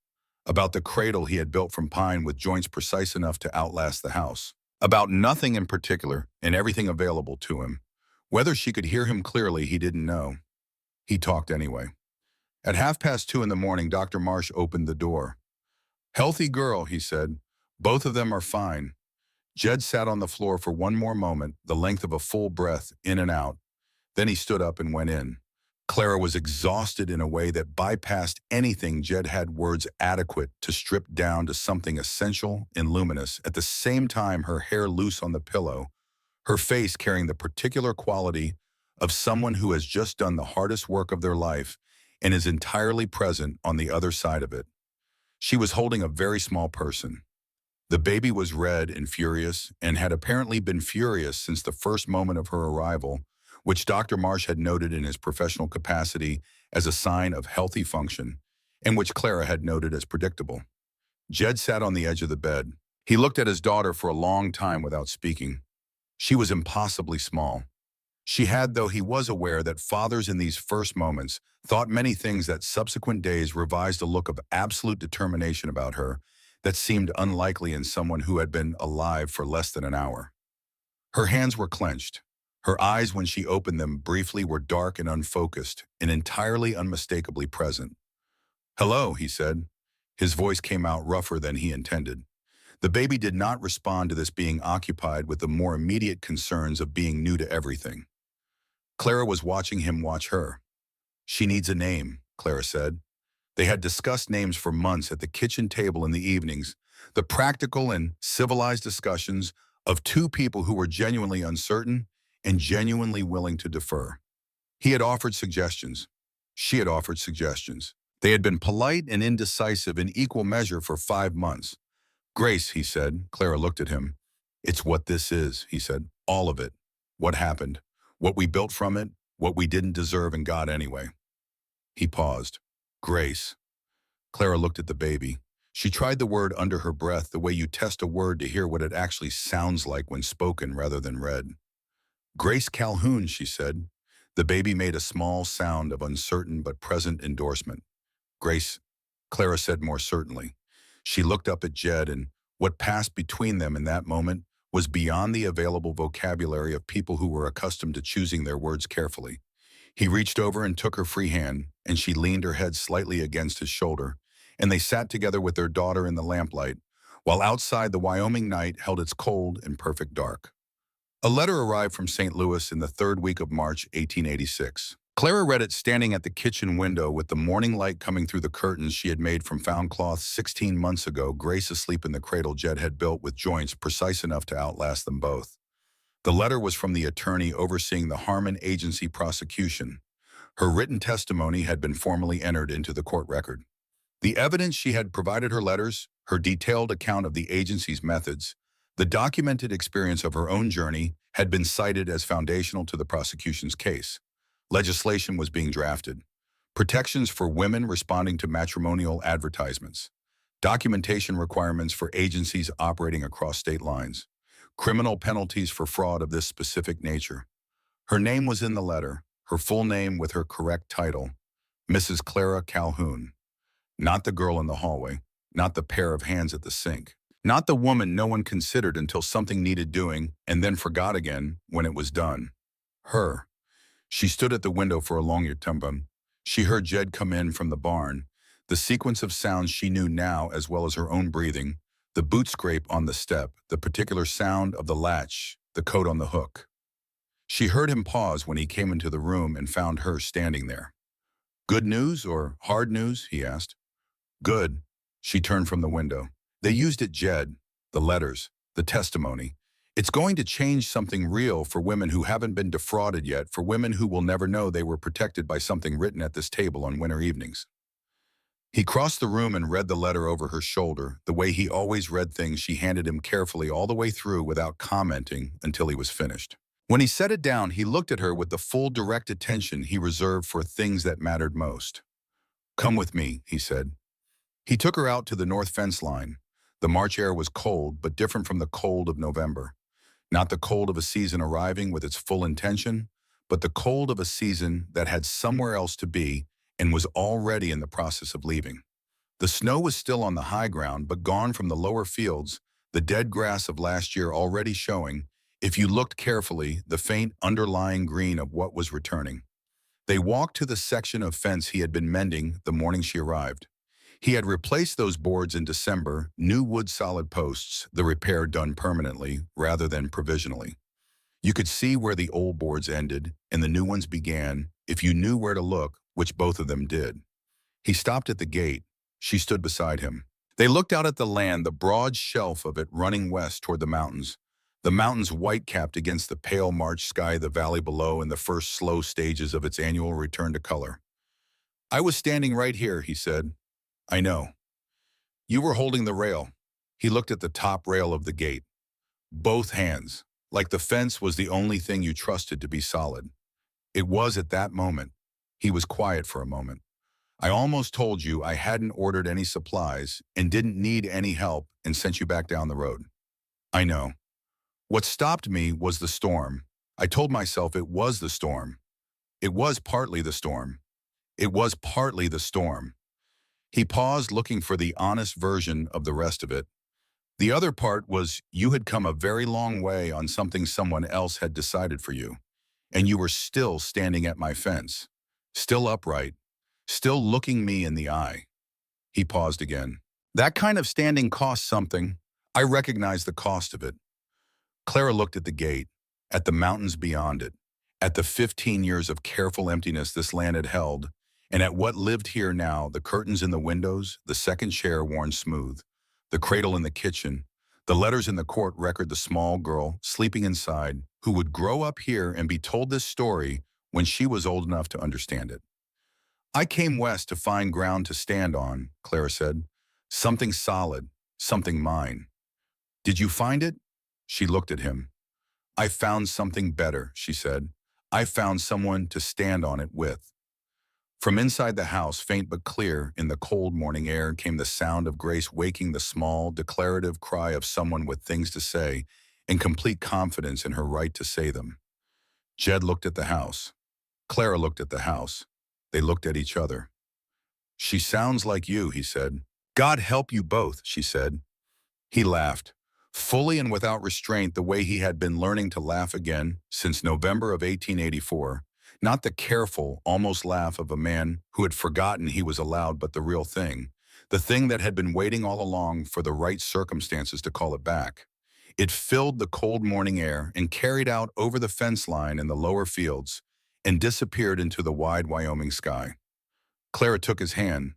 about the cradle he had built from pine with joints precise enough to outlast the house, about nothing in particular and everything available to him. Whether she could hear him clearly, he didn't know. He talked anyway. At 2:30 in the morning, Dr. Marsh opened the door. "Healthy girl," he said. "Both of them are fine." Jed sat on the floor for one more moment, the length of a full breath, in and out. Then he stood up and went in. Clara was exhausted in a way that bypassed anything Jed had words adequate to strip down to something essential and luminous, at the same time her hair loose on the pillow, her face carrying the particular quality of someone who has just done the hardest work of their life and is entirely present on the other side of it. She was holding a very small person. The baby was red and furious, and had apparently been furious since the first moment of her arrival, which Dr. Marsh had noted in his professional capacity as a sign of healthy function, and which Clara had noted as predictable. Jed sat on the edge of the bed. He looked at his daughter for a long time without speaking. She was impossibly small. She had, though he was aware that fathers in these first moments thought many things, that subsequent days revised a look of absolute determination about her that seemed unlikely in someone who had been alive for less than an hour. Her hands were clenched. Her eyes, when she opened them briefly, were dark and unfocused and entirely unmistakably present. "Hello," he said. His voice came out rougher than he intended. The baby did not respond to this, being occupied with the more immediate concerns of being new to everything. Clara was watching him watch her. "She needs a name," Clara said. They had discussed names for months at the kitchen table in the evenings, the practical and civilized discussions of two people who were genuinely uncertain and genuinely willing to defer. He had offered suggestions. She had offered suggestions. They had been polite and indecisive in equal measure for 5 months. "Grace," he said. Clara looked at him. "It's what this is," he said. "All of it." what happened, what we built from it, what we didn't deserve and got anyway. He paused. Grace. Clara looked at the baby. She tried the word under her breath the way you test a word to hear what it actually sounds like when spoken rather than read. Grace Calhoun, she said. The baby made a small sound of uncertain but present endorsement. Grace, Clara said more certainly. She looked up at Jed, and what passed between them in that moment was beyond the available vocabulary of people who were accustomed to choosing their words carefully. He reached over and took her free hand, and she leaned her head slightly against his shoulder, and they sat together with their daughter in the lamplight, while outside the Wyoming night held its cold and perfect dark. A letter arrived from St. Louis in the third week of March, 1886. Clara read it standing at the kitchen window with the morning light coming through the curtains she had made from found cloth 16 months ago, Grace asleep in the cradle Jed had built with joints precise enough to outlast them both. The letter was from the attorney overseeing the Harmon Agency prosecution. Her written testimony had been formally entered into the court record. The evidence she had provided her letters, her detailed account of the agency's methods, the documented experience of her own journey had been cited as foundational to the prosecution's case. Legislation was being drafted. Protections for women responding to matrimonial advertisements. Documentation requirements for agencies operating across state lines. Criminal penalties for fraud of this specific nature. Her name was in the letter, her full name with her correct title, Mrs. Clara Calhoun. Not the girl in the hallway, not the pair of hands at the sink, not the woman no one considered until something needed doing and then forgot again when it was done. Her. She stood at the window for a longer time. She heard Jed come in from the barn, the sequence of sounds she knew now as well as her own breathing, the boot scrape on the step, the particular sound of the latch, the coat on the hook. She heard him pause when he came into the room and found her standing there. Good news or hard news? He asked. Good. She turned from the window. They used it, Jed, the letters, the testimony. It's going to change something real for women who haven't been defrauded yet, for women who will never know they were protected by something written at this table on winter evenings. He crossed the room and read the letter over her shoulder, the way he always read things she handed him carefully all the way through without commenting until he was finished. When he set it down, he looked at her with the full direct attention he reserved for things that mattered most. Come with me, he said. He took her out to the north fence line. The March air was cold, but different from the cold of November. Not the cold of a season arriving with its full intention, but the cold of a season that had somewhere else to be and was already in the process of leaving. The snow was still on the high ground, but gone from the lower fields, the dead grass of last year already showing, if you looked carefully, the faint underlying green of what was returning. They walked to the section of fence he had been mending the morning she arrived. He had replaced those boards in December, new wood solid posts, the repair done permanently rather than provisionally. You could see where the old boards ended and the new ones began if you knew where to look, which both of them did. He stopped at the gate. She stood beside him. They looked out at the land, the broad shelf of it running west toward the mountains white-capped against the pale March sky, the valley below in the first slow stages of its annual return to color. I was standing right here, he said. I know. You were holding the rail. He looked at the top rail of the gate. Both hands, like the fence was the only thing you trusted to be solid. It was at that moment. He was quiet for a moment. I almost told you I hadn't ordered any supplies and didn't need any help and sent you back down the road. I know. What stopped me was the storm. I told myself it was the storm. It was partly the storm. It was partly the storm. He paused, looking for the honest version of the rest of it. The other part was you had come a very long way on something someone else had decided for you, and you were still standing at my fence, still upright, still looking me in the eye. He paused again. That kind of standing costs something. I recognize the cost of it. Clara looked at the gate, at the mountains beyond it, at the 15 years of careful emptiness this land had held, and at what lived here now, the curtains in the windows, the second chair worn smooth, the cradle in the kitchen, the letters in the court record, the small girl sleeping inside who would grow up here and be told this story when she was old enough to understand it. I came west to find ground to stand on, Clara said. Something solid, something mine. Did you find it? She looked at him. I found something better, she said. I found someone to stand on it with. From inside the house, faint but clear, in the cold morning air, came the sound of Grace waking the small, declarative cry of someone with things to say and complete confidence in her right to say them. Jed looked at the house. Clara looked at the house. They looked at each other. She sounds like you, he said. God help you both, she said. He laughed, fully and without restraint, the way he had been learning to laugh again since November of 1884, not the careful, almost laugh of a man who had forgotten he was allowed, but the real thing, the thing that had been waiting all along for the right circumstances to call it back. It filled the cold morning air and carried out over the fence line in the lower fields and disappeared into the wide Wyoming sky. Clara took his hand.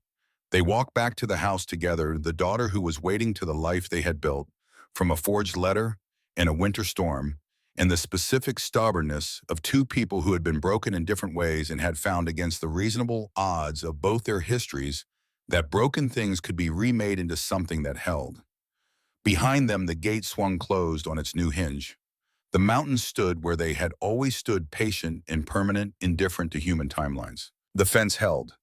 They walked back to the house together, the daughter who was waiting to the life they had built, from a forged letter and a winter storm, and the specific stubbornness of two people who had been broken in different ways and had found against the reasonable odds of both their histories that broken things could be remade into something that held. Behind them, the gate swung closed on its new hinge. The mountains stood where they had always stood, patient, impermanent, indifferent to human timelines. The fence held.